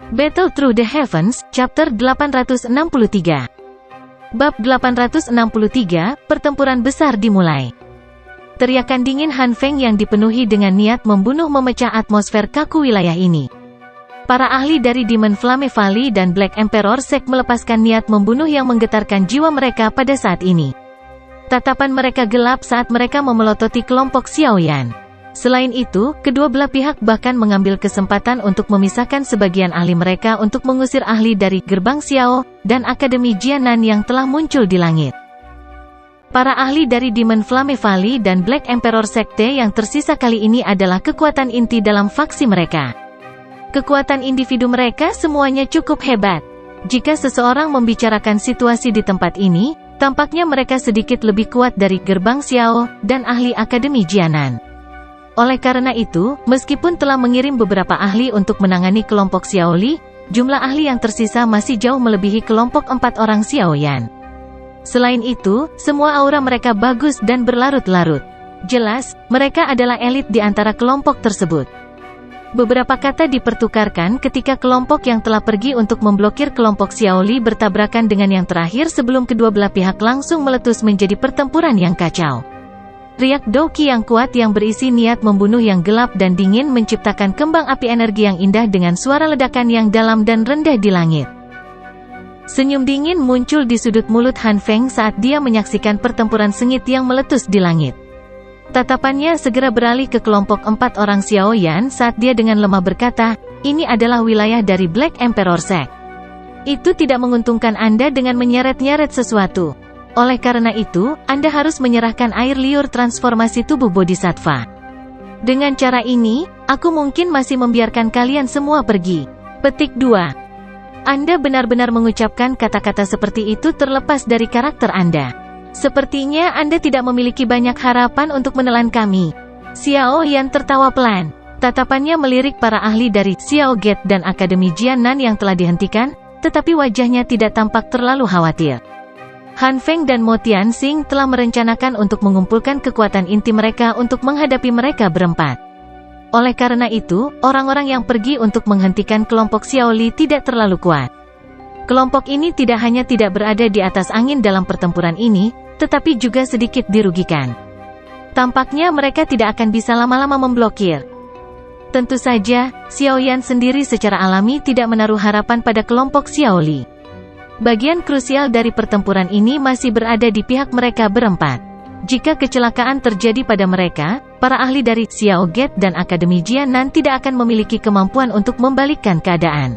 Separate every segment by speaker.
Speaker 1: Battle Through the Heavens, Chapter 863. Bab 863, Pertempuran Besar dimulai. Teriakan dingin Han Feng yang dipenuhi dengan niat membunuh memecah atmosfer kaku wilayah ini. Para ahli dari Demon Flame Valley dan Black Emperor Sect melepaskan niat membunuh yang menggetarkan jiwa mereka pada saat ini. Tatapan mereka gelap saat mereka memelototi kelompok Xiaoyan. Selain itu, kedua belah pihak bahkan mengambil kesempatan untuk memisahkan sebagian ahli mereka untuk mengusir ahli dari Gerbang Xiao dan Akademi Jianan yang telah muncul di langit. Para ahli dari Demon Flame Valley dan Black Emperor Sekte yang tersisa kali ini adalah kekuatan inti dalam faksi mereka. Kekuatan individu mereka semuanya cukup hebat. Jika seseorang membicarakan situasi di tempat ini, tampaknya mereka sedikit lebih kuat dari Gerbang Xiao dan ahli Akademi Jianan. Oleh karena itu, meskipun telah mengirim beberapa ahli untuk menangani kelompok Xiaoli, jumlah ahli yang tersisa masih jauh melebihi kelompok 4 orang Xiaoyan. Selain itu, semua aura mereka bagus dan berlarut-larut. Jelas, mereka adalah elit di antara kelompok tersebut. Beberapa kata dipertukarkan ketika kelompok yang telah pergi untuk memblokir kelompok Xiaoli bertabrakan dengan yang terakhir sebelum kedua belah pihak langsung meletus menjadi pertempuran yang kacau. Riak Doki yang kuat yang berisi niat membunuh yang gelap dan dingin menciptakan kembang api energi yang indah dengan suara ledakan yang dalam dan rendah di langit. Senyum dingin muncul di sudut mulut Han Feng saat dia menyaksikan pertempuran sengit yang meletus di langit. Tatapannya segera beralih ke kelompok 4 orang Xiaoyan saat dia dengan lemah berkata, "Ini adalah wilayah dari Black Emperor Sect. Itu tidak menguntungkan Anda dengan menyeret-nyeret sesuatu. Oleh karena itu, Anda harus menyerahkan air liur transformasi tubuh Bodhisattva. Dengan cara ini, aku mungkin masih membiarkan kalian semua pergi." Petik 2. Anda benar-benar mengucapkan kata-kata seperti itu terlepas dari karakter Anda. Sepertinya Anda tidak memiliki banyak harapan untuk menelan kami. Xiao Yan tertawa pelan. Tatapannya melirik para ahli dari Xiao Gate dan Akademi Jianan yang telah dihentikan, tetapi wajahnya tidak tampak terlalu khawatir. Han Feng dan Mo Tianxing telah merencanakan untuk mengumpulkan kekuatan inti mereka untuk menghadapi mereka berempat. Oleh karena itu, orang-orang yang pergi untuk menghentikan kelompok Xiaoli tidak terlalu kuat. Kelompok ini tidak hanya tidak berada di atas angin dalam pertempuran ini, tetapi juga sedikit dirugikan. Tampaknya mereka tidak akan bisa lama-lama memblokir. Tentu saja, Xiaoyan sendiri secara alami tidak menaruh harapan pada kelompok Xiaoli. Bagian krusial dari pertempuran ini masih berada di pihak mereka berempat. Jika kecelakaan terjadi pada mereka, para ahli dari Xiao Gate dan Akademi Jianan tidak akan memiliki kemampuan untuk membalikkan keadaan.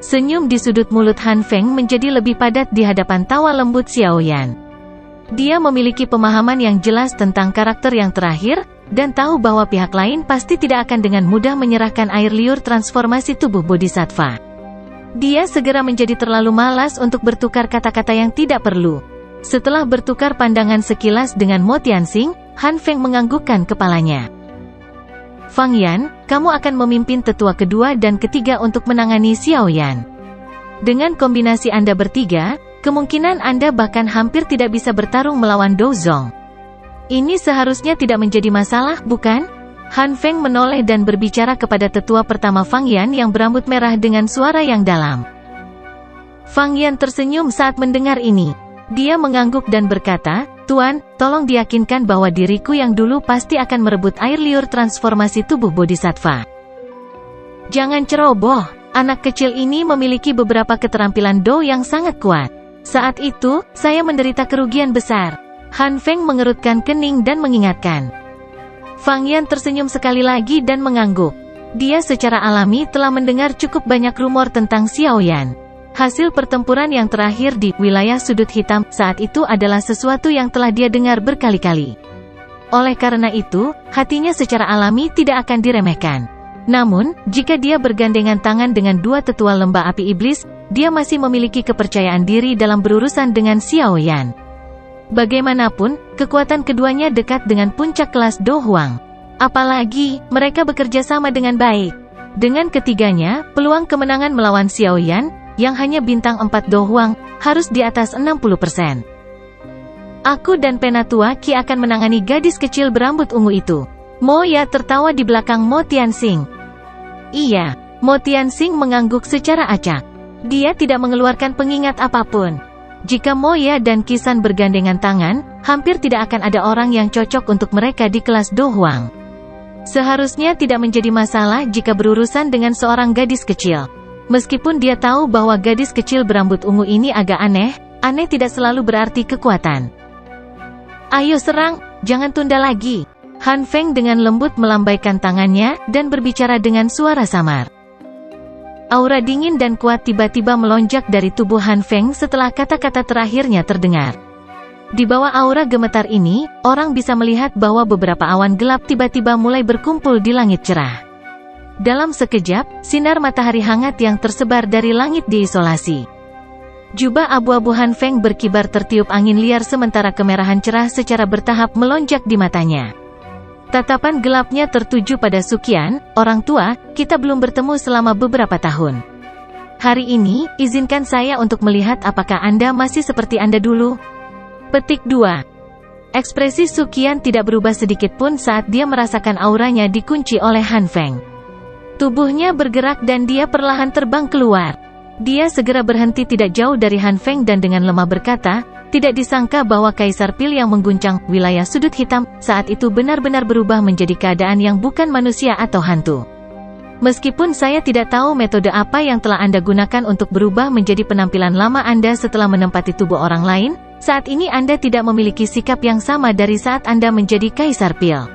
Speaker 1: Senyum di sudut mulut Han Feng menjadi lebih padat di hadapan tawa lembut Xiaoyan. Dia memiliki pemahaman yang jelas tentang karakter yang terakhir, dan tahu bahwa pihak lain pasti tidak akan dengan mudah menyerahkan air liur transformasi tubuh Bodhisattva. Dia segera menjadi terlalu malas untuk bertukar kata-kata yang tidak perlu. Setelah bertukar pandangan sekilas dengan Mo Tianxing, Han Feng menganggukkan kepalanya. "Fang Yan, kamu akan memimpin tetua kedua dan ketiga untuk menangani Xiaoyan. Dengan kombinasi Anda bertiga, kemungkinan Anda bahkan hampir tidak bisa bertarung melawan Dou Zong. Ini seharusnya tidak menjadi masalah, bukan?" Han Feng menoleh dan berbicara kepada tetua pertama Fang Yan yang berambut merah dengan suara yang dalam. Fang Yan tersenyum saat mendengar ini. Dia mengangguk dan berkata, "Tuan, tolong diyakinkan bahwa diriku yang dulu pasti akan merebut air liur transformasi tubuh Bodhisattva." Jangan ceroboh, anak kecil ini memiliki beberapa keterampilan Dou yang sangat kuat. Saat itu, saya menderita kerugian besar. Han Feng mengerutkan kening dan mengingatkan. Fang Yan tersenyum sekali lagi dan mengangguk. Dia secara alami telah mendengar cukup banyak rumor tentang Xiaoyan. Hasil pertempuran yang terakhir di wilayah sudut hitam saat itu adalah sesuatu yang telah dia dengar berkali-kali. Oleh karena itu, hatinya secara alami tidak akan diremehkan. Namun, jika dia bergandengan tangan dengan dua tetua lembah api iblis, dia masih memiliki kepercayaan diri dalam berurusan dengan Xiaoyan. Bagaimanapun, kekuatan keduanya dekat dengan puncak kelas Do Huang. Apalagi, mereka bekerja sama dengan baik. Dengan ketiganya, peluang kemenangan melawan Xiaoyan, yang hanya bintang 4 Do Huang, harus di atas 60%. Aku dan Penatua Qi akan menangani gadis kecil berambut ungu itu. Mo Ya tertawa di belakang Mo Tianxing. Iya, Mo Tianxing mengangguk secara acak. Dia tidak mengeluarkan pengingat apapun. Jika Mo Ya dan Qisan bergandengan tangan, hampir tidak akan ada orang yang cocok untuk mereka di kelas Do Huang. Seharusnya tidak menjadi masalah jika berurusan dengan seorang gadis kecil. Meskipun dia tahu bahwa gadis kecil berambut ungu ini agak aneh, aneh tidak selalu berarti kekuatan. Ayo serang, jangan tunda lagi. Han Feng dengan lembut melambaikan tangannya, dan berbicara dengan suara samar. Aura dingin dan kuat tiba-tiba melonjak dari tubuh Han Feng setelah kata-kata terakhirnya terdengar. Di bawah aura gemetar ini, orang bisa melihat bahwa beberapa awan gelap tiba-tiba mulai berkumpul di langit cerah. Dalam sekejap, sinar matahari hangat yang tersebar dari langit diisolasi. Jubah abu-abu Han Feng berkibar tertiup angin liar sementara kemerahan cerah secara bertahap melonjak di matanya. Tatapan gelapnya tertuju pada Suqian, orang tua, kita belum bertemu selama beberapa tahun. Hari ini, izinkan saya untuk melihat apakah Anda masih seperti Anda dulu. Petik 2. Ekspresi Suqian tidak berubah sedikit pun saat dia merasakan auranya dikunci oleh Han Feng. Tubuhnya bergerak dan dia perlahan terbang keluar. Dia segera berhenti tidak jauh dari Han Feng dan dengan lemah berkata, tidak disangka bahwa Kaisar Pil yang mengguncang wilayah sudut hitam saat itu benar-benar berubah menjadi keadaan yang bukan manusia atau hantu. Meskipun saya tidak tahu metode apa yang telah Anda gunakan untuk berubah menjadi penampilan lama Anda setelah menempati tubuh orang lain, saat ini Anda tidak memiliki sikap yang sama dari saat Anda menjadi Kaisar Pil.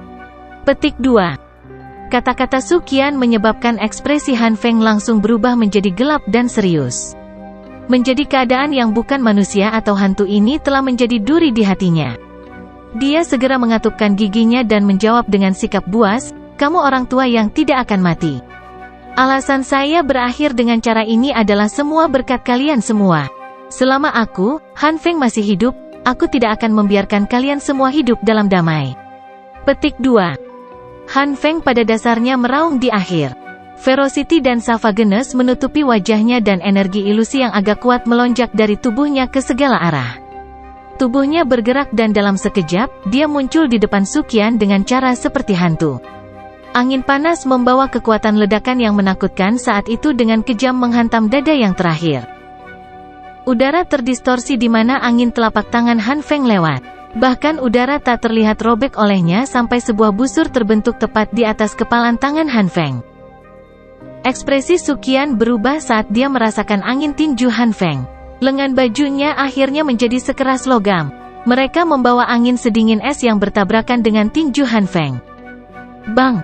Speaker 1: Petik 2. Kata-kata Suqian menyebabkan ekspresi Han Feng langsung berubah menjadi gelap dan serius. Menjadi keadaan yang bukan manusia atau hantu ini telah menjadi duri di hatinya. Dia segera mengatupkan giginya dan menjawab dengan sikap buas, kamu orang tua yang tidak akan mati. Alasan saya berakhir dengan cara ini adalah semua berkat kalian semua. Selama aku, Han Feng masih hidup, aku tidak akan membiarkan kalian semua hidup dalam damai. Petik 2. Han Feng pada dasarnya meraung di akhir. Ferocity dan Savagenes menutupi wajahnya dan energi ilusi yang agak kuat melonjak dari tubuhnya ke segala arah. Tubuhnya bergerak dan dalam sekejap, dia muncul di depan Suqian dengan cara seperti hantu. Angin panas membawa kekuatan ledakan yang menakutkan saat itu dengan kejam menghantam dada yang terakhir. Udara terdistorsi di mana angin telapak tangan Han Feng lewat. Bahkan udara tak terlihat robek olehnya sampai sebuah busur terbentuk tepat di atas kepalan tangan Han Feng. Ekspresi Suqian berubah saat dia merasakan angin tinju Han Feng. Lengan bajunya akhirnya menjadi sekeras logam. Mereka membawa angin sedingin es yang bertabrakan dengan tinju Han Feng. Bang!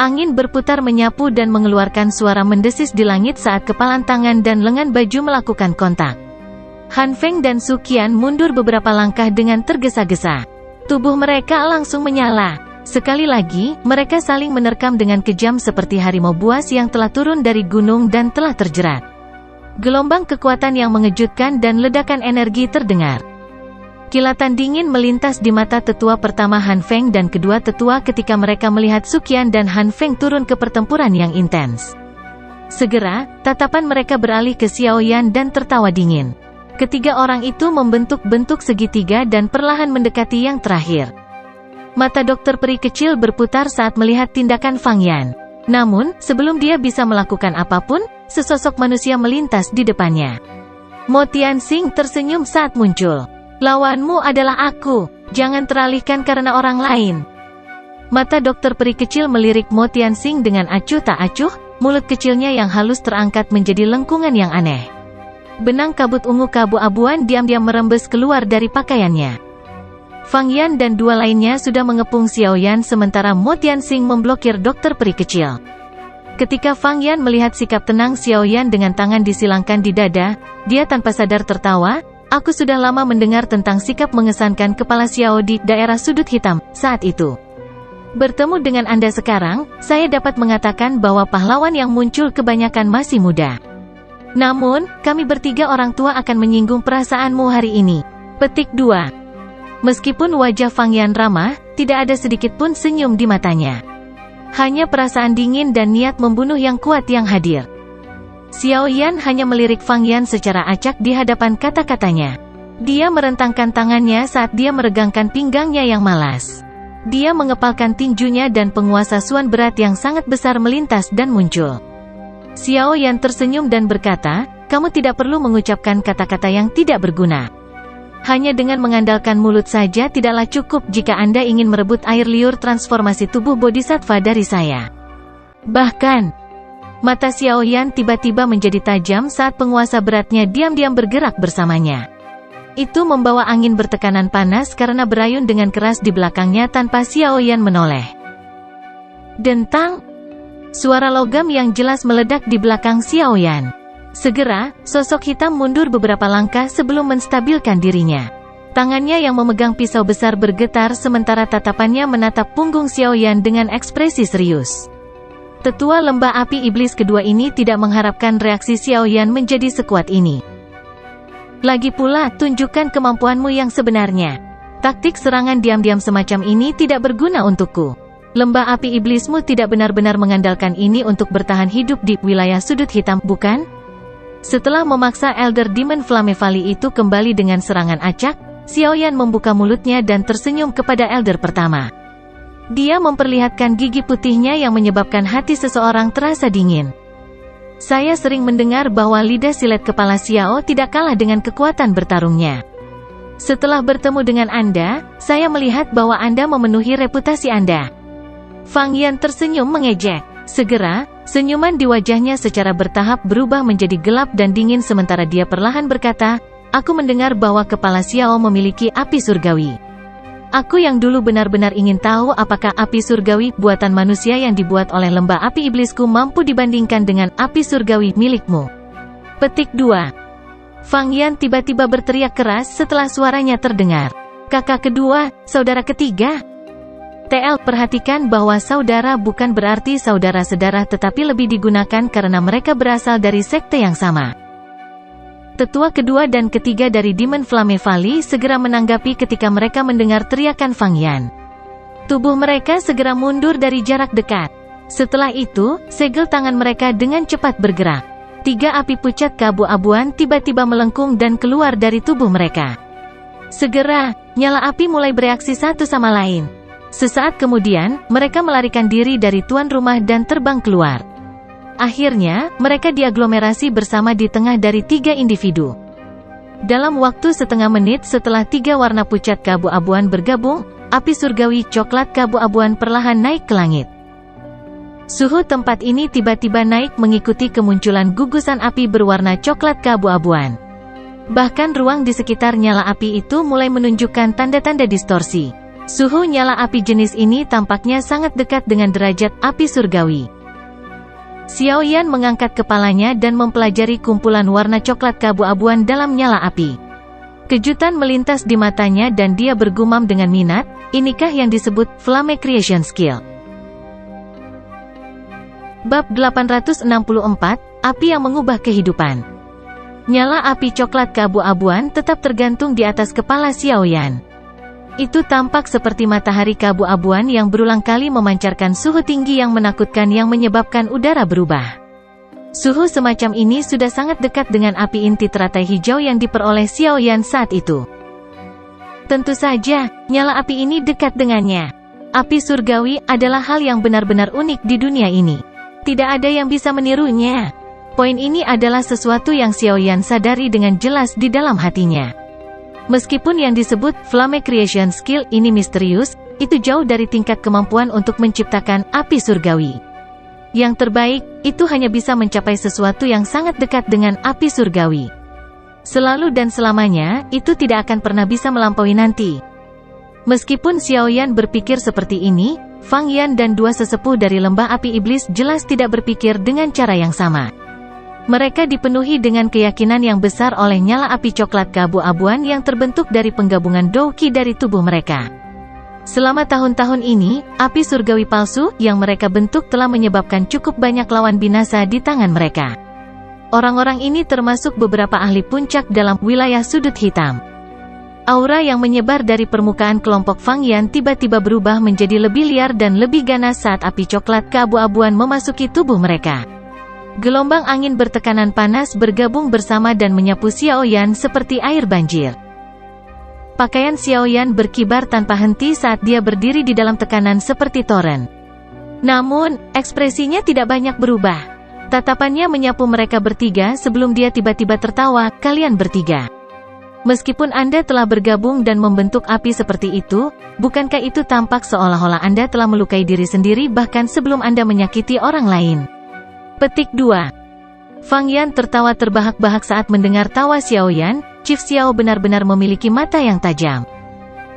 Speaker 1: Angin berputar menyapu dan mengeluarkan suara mendesis di langit saat kepalan tangan dan lengan baju melakukan kontak. Han Feng dan Suqian mundur beberapa langkah dengan tergesa-gesa. Tubuh mereka langsung menyala. Sekali lagi, mereka saling menerkam dengan kejam seperti harimau buas yang telah turun dari gunung dan telah terjerat. Gelombang kekuatan yang mengejutkan dan ledakan energi terdengar. Kilatan dingin melintas di mata tetua pertama Han Feng dan kedua tetua ketika mereka melihat Suqian dan Han Feng turun ke pertempuran yang intens. Segera, tatapan mereka beralih ke Xiaoyan dan tertawa dingin. Ketiga orang itu membentuk bentuk segitiga dan perlahan mendekati yang terakhir. Mata dokter peri kecil berputar saat melihat tindakan Fang Yan. Namun, sebelum dia bisa melakukan apapun, sesosok manusia melintas di depannya. Mo Tianxing tersenyum saat muncul. Lawanmu adalah aku, jangan teralihkan karena orang lain. Mata dokter peri kecil melirik Mo Tianxing dengan acuh tak acuh, mulut kecilnya yang halus terangkat menjadi lengkungan yang aneh. Benang kabut ungu keabu-abuan diam-diam merembes keluar dari pakaiannya. Fang Yan dan dua lainnya sudah mengepung Xiaoyan sementara Mo Tianxing memblokir dokter peri kecil. Ketika Fang Yan melihat sikap tenang Xiaoyan dengan tangan disilangkan di dada, dia tanpa sadar tertawa, aku sudah lama mendengar tentang sikap mengesankan kepala Xiao di daerah sudut hitam, saat itu. Bertemu dengan Anda sekarang, saya dapat mengatakan bahwa pahlawan yang muncul kebanyakan masih muda. Namun, kami bertiga orang tua akan menyinggung perasaanmu hari ini. Petik 2. Meskipun wajah Fang Yan ramah, tidak ada sedikit pun senyum di matanya. Hanya perasaan dingin dan niat membunuh yang kuat yang hadir. Xiaoyan hanya melirik Fang Yan secara acak di hadapan kata-katanya. Dia merentangkan tangannya saat dia meregangkan pinggangnya yang malas. Dia mengepalkan tinjunya dan penguasa Suan berat yang sangat besar melintas dan muncul. Xiao Yan tersenyum dan berkata, kamu tidak perlu mengucapkan kata-kata yang tidak berguna. Hanya dengan mengandalkan mulut saja tidaklah cukup jika Anda ingin merebut air liur transformasi tubuh bodhisattva dari saya. Bahkan, mata Xiao Yan tiba-tiba menjadi tajam saat penguasa beratnya diam-diam bergerak bersamanya. Itu membawa angin bertekanan panas karena berayun dengan keras di belakangnya tanpa Xiao Yan menoleh. Dentang! Suara logam yang jelas meledak di belakang Xiao Yan. Segera, sosok hitam mundur beberapa langkah sebelum menstabilkan dirinya. Tangannya yang memegang pisau besar bergetar sementara tatapannya menatap punggung Xiao Yan dengan ekspresi serius. Tetua lembah api iblis kedua ini tidak mengharapkan reaksi Xiao Yan menjadi sekuat ini. Lagi pula, tunjukkan kemampuanmu yang sebenarnya. Taktik serangan diam-diam semacam ini tidak berguna untukku. Lembah api iblismu tidak benar-benar mengandalkan ini untuk bertahan hidup di wilayah sudut hitam, bukan? Setelah memaksa Elder Demon Flame Valley itu kembali dengan serangan acak, Xiao Yan membuka mulutnya dan tersenyum kepada Elder pertama. Dia memperlihatkan gigi putihnya yang menyebabkan hati seseorang terasa dingin. Saya sering mendengar bahwa lidah silet kepala Xiao tidak kalah dengan kekuatan bertarungnya. Setelah bertemu dengan Anda, saya melihat bahwa Anda memenuhi reputasi Anda. Fang Yan tersenyum mengejek. Segera, senyuman di wajahnya secara bertahap berubah menjadi gelap dan dingin sementara dia perlahan berkata, aku mendengar bahwa kepala Xiao memiliki api surgawi. Aku yang dulu benar-benar ingin tahu apakah api surgawi buatan manusia yang dibuat oleh lembah api iblisku mampu dibandingkan dengan api surgawi milikmu. Petik 2. Fang Yan tiba-tiba berteriak keras setelah suaranya terdengar. Kakak kedua, saudara ketiga. TL, perhatikan bahwa saudara bukan berarti saudara sedarah tetapi lebih digunakan karena mereka berasal dari sekte yang sama. Tetua kedua dan ketiga dari Demon Flame Valley segera menanggapi ketika mereka mendengar teriakan Fang Yan. Tubuh mereka segera mundur dari jarak dekat. Setelah itu, segel tangan mereka dengan cepat bergerak. 3 api pucat keabu-abuan tiba-tiba melengkung dan keluar dari tubuh mereka. Segera, nyala api mulai bereaksi satu sama lain. Sesaat kemudian, mereka melarikan diri dari tuan rumah dan terbang keluar. Akhirnya, mereka diaglomerasi bersama di tengah dari 3 individu. Dalam waktu setengah menit setelah 3 warna pucat keabu-abuan bergabung, api surgawi coklat keabu-abuan perlahan naik ke langit. Suhu tempat ini tiba-tiba naik mengikuti kemunculan gugusan api berwarna coklat keabu-abuan. Bahkan ruang di sekitar nyala api itu mulai menunjukkan tanda-tanda distorsi. Suhu nyala api jenis ini tampaknya sangat dekat dengan derajat api surgawi. Xiao Yan mengangkat kepalanya dan mempelajari kumpulan warna coklat keabu-abuan dalam nyala api. Kejutan melintas di matanya dan dia bergumam dengan minat, inikah yang disebut Flame Creation Skill? Bab 864, Api yang mengubah kehidupan. Nyala api coklat keabu-abuan tetap tergantung di atas kepala Xiao Yan. Itu tampak seperti matahari keabu-abuan yang berulang kali memancarkan suhu tinggi yang menakutkan yang menyebabkan udara berubah. Suhu semacam ini sudah sangat dekat dengan api inti teratai hijau yang diperoleh Xiao Yan saat itu. Tentu saja, nyala api ini dekat dengannya. Api surgawi adalah hal yang benar-benar unik di dunia ini. Tidak ada yang bisa menirunya. Poin ini adalah sesuatu yang Xiao Yan sadari dengan jelas di dalam hatinya. Meskipun yang disebut Flame Creation Skill ini misterius, itu jauh dari tingkat kemampuan untuk menciptakan api surgawi. Yang terbaik, itu hanya bisa mencapai sesuatu yang sangat dekat dengan api surgawi. Selalu dan selamanya, itu tidak akan pernah bisa melampaui nanti. Meskipun Xiao Yan berpikir seperti ini, Fang Yan dan 2 sesepuh dari lembah api iblis jelas tidak berpikir dengan cara yang sama. Mereka dipenuhi dengan keyakinan yang besar oleh nyala api coklat keabu-abuan yang terbentuk dari penggabungan Douqi dari tubuh mereka. Selama tahun-tahun ini, api surgawi palsu yang mereka bentuk telah menyebabkan cukup banyak lawan binasa di tangan mereka. Orang-orang ini termasuk beberapa ahli puncak dalam wilayah sudut hitam. Aura yang menyebar dari permukaan kelompok Fang Yan tiba-tiba berubah menjadi lebih liar dan lebih ganas saat api coklat keabu-abuan memasuki tubuh mereka. Gelombang angin bertekanan panas bergabung bersama dan menyapu Xiao Yan seperti air banjir. Pakaian Xiao Yan berkibar tanpa henti saat dia berdiri di dalam tekanan seperti toren. Namun, ekspresinya tidak banyak berubah. Tatapannya menyapu mereka bertiga sebelum dia tiba-tiba tertawa, "Kalian bertiga. Meskipun Anda telah bergabung dan membentuk api seperti itu, bukankah itu tampak seolah-olah Anda telah melukai diri sendiri bahkan sebelum Anda menyakiti orang lain?" Petik 2. Fang Yan tertawa terbahak-bahak saat mendengar tawa Xiao Yan. Chief Xiao benar-benar memiliki mata yang tajam.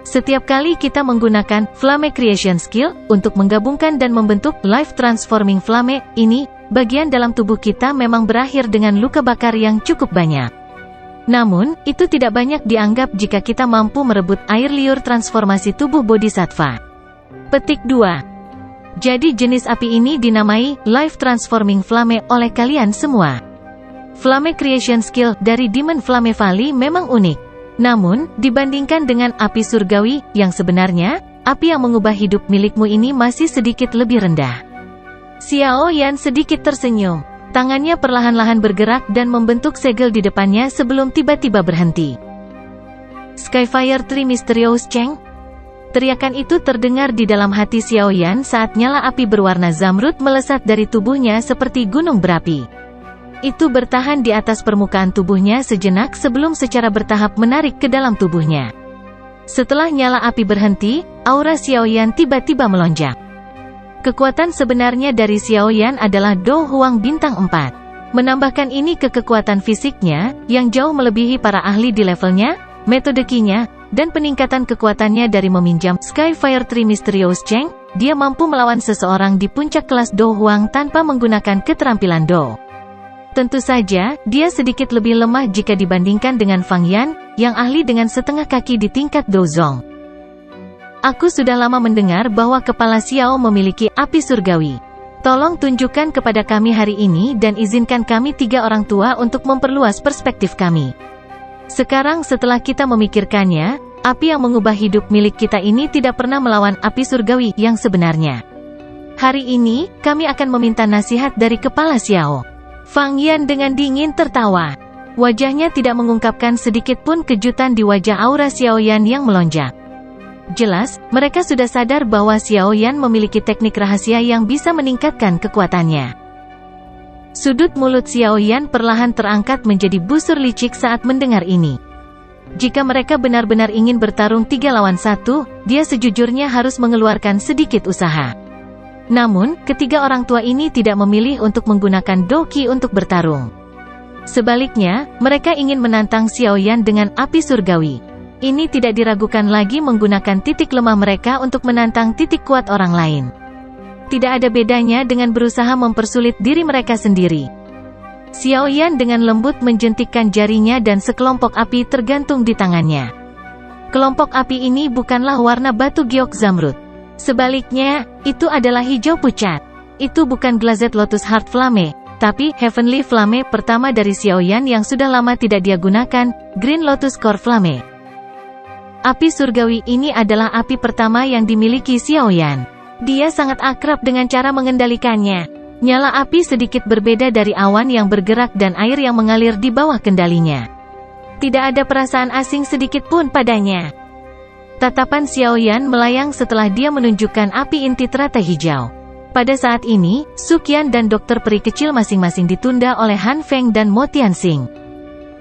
Speaker 1: Setiap kali kita menggunakan Flame Creation Skill untuk menggabungkan dan membentuk Life Transforming Flame ini, bagian dalam tubuh kita memang berakhir dengan luka bakar yang cukup banyak. Namun, itu tidak banyak dianggap jika kita mampu merebut air liur transformasi tubuh Bodhisattva. Petik 2. Jadi jenis api ini dinamai Life Transforming Flame oleh kalian semua. Flame Creation Skill dari Demon Flame Valley memang unik. Namun, dibandingkan dengan api surgawi, yang sebenarnya, api yang mengubah hidup milikmu ini masih sedikit lebih rendah. Xiao Yan sedikit tersenyum. Tangannya perlahan-lahan bergerak dan membentuk segel di depannya sebelum tiba-tiba berhenti. Skyfire Tree Mysterious Cheng? Teriakan itu terdengar di dalam hati Xiao Yan saat nyala api berwarna zamrud melesat dari tubuhnya seperti gunung berapi. Itu bertahan di atas permukaan tubuhnya sejenak sebelum secara bertahap menarik ke dalam tubuhnya. Setelah nyala api berhenti, aura Xiao Yan tiba-tiba melonjak. Kekuatan sebenarnya dari Xiao Yan adalah Do Huang Bintang 4. Menambahkan ini ke kekuatan fisiknya, yang jauh melebihi para ahli di levelnya, metode Qi-nya, dan peningkatan kekuatannya dari meminjam Skyfire Tree Mysterious Cheng, dia mampu melawan seseorang di puncak kelas Do Huang tanpa menggunakan keterampilan Do. Tentu saja, dia sedikit lebih lemah jika dibandingkan dengan Fang Yan, yang ahli dengan setengah kaki di tingkat Dozong. Aku sudah lama mendengar bahwa kepala Xiao memiliki api surgawi. Tolong tunjukkan kepada kami hari ini dan izinkan kami 3 orang tua untuk memperluas perspektif kami. Sekarang setelah kita memikirkannya, api yang mengubah hidup milik kita ini tidak pernah melawan api surgawi yang sebenarnya. Hari ini, kami akan meminta nasihat dari kepala Xiao. Fang Yan dengan dingin tertawa. Wajahnya tidak mengungkapkan sedikit pun kejutan di wajah aura Xiao Yan yang melonjak. Jelas, mereka sudah sadar bahwa Xiao Yan memiliki teknik rahasia yang bisa meningkatkan kekuatannya. Sudut mulut Xiao Yan perlahan terangkat menjadi busur licik saat mendengar ini. Jika mereka benar-benar ingin bertarung 3 lawan 1, dia sejujurnya harus mengeluarkan sedikit usaha. Namun, ketiga orang tua ini tidak memilih untuk menggunakan Doqi untuk bertarung. Sebaliknya, mereka ingin menantang Xiao Yan dengan api surgawi. Ini tidak diragukan lagi menggunakan titik lemah mereka untuk menantang titik kuat orang lain. Tidak ada bedanya dengan berusaha mempersulit diri mereka sendiri. Xiao Yan dengan lembut menjentikkan jarinya dan sekelompok api tergantung di tangannya. Kelompok api ini bukanlah warna batu giok zamrud. Sebaliknya, itu adalah hijau pucat. Itu bukan Glazed Lotus Heart Flame, tapi Heavenly Flame pertama dari Xiao Yan yang sudah lama tidak dia gunakan, Green Lotus Core Flame. Api surgawi ini adalah api pertama yang dimiliki Xiao Yan. Dia sangat akrab dengan cara mengendalikannya. Nyala api sedikit berbeda dari awan yang bergerak dan air yang mengalir di bawah kendalinya. Tidak ada perasaan asing sedikit pun padanya. Tatapan Xiao Yan melayang setelah dia menunjukkan api inti teratai hijau. Pada saat ini, Su Qian dan dokter peri kecil masing-masing ditunda oleh Han Feng dan Mo Tianxing.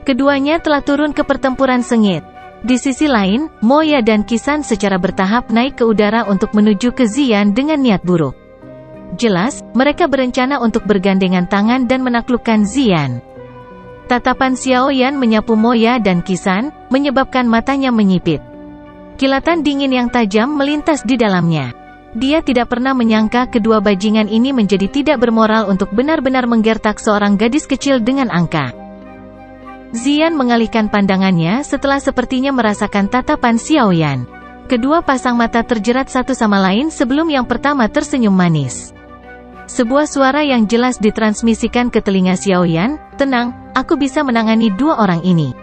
Speaker 1: Keduanya telah turun ke pertempuran sengit. Di sisi lain, Mo Ya dan Qisan secara bertahap naik ke udara untuk menuju ke Xian dengan niat buruk. Jelas, mereka berencana untuk bergandengan tangan dan menaklukkan Xian. Tatapan Xiao Yan menyapu Mo Ya dan Qisan, menyebabkan matanya menyipit. Kilatan dingin yang tajam melintas di dalamnya. Dia tidak pernah menyangka kedua bajingan ini menjadi tidak bermoral untuk benar-benar menggertak seorang gadis kecil dengan angka. Xian mengalihkan pandangannya setelah sepertinya merasakan tatapan Xiao Yan. Kedua pasang mata terjerat satu sama lain sebelum yang pertama tersenyum manis. Sebuah suara yang jelas ditransmisikan ke telinga Xiao Yan, "Tenang, aku bisa menangani 2 orang ini.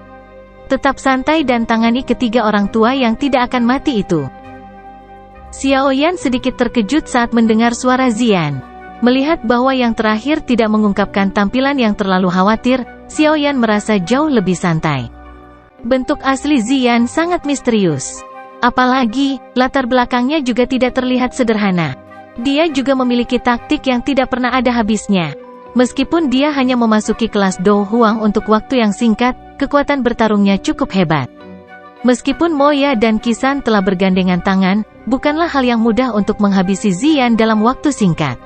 Speaker 1: Tetap santai dan tangani ketiga orang tua yang tidak akan mati itu." Xiao Yan sedikit terkejut saat mendengar suara Xian. Melihat bahwa yang terakhir tidak mengungkapkan tampilan yang terlalu khawatir, Xiao Yan merasa jauh lebih santai. Bentuk asli Xian sangat misterius. Apalagi, latar belakangnya juga tidak terlihat sederhana. Dia juga memiliki taktik yang tidak pernah ada habisnya. Meskipun dia hanya memasuki kelas Do Huang untuk waktu yang singkat, kekuatan bertarungnya cukup hebat. Meskipun Moya dan Kisan telah bergandengan tangan, bukanlah hal yang mudah untuk menghabisi Ziyan dalam waktu singkat.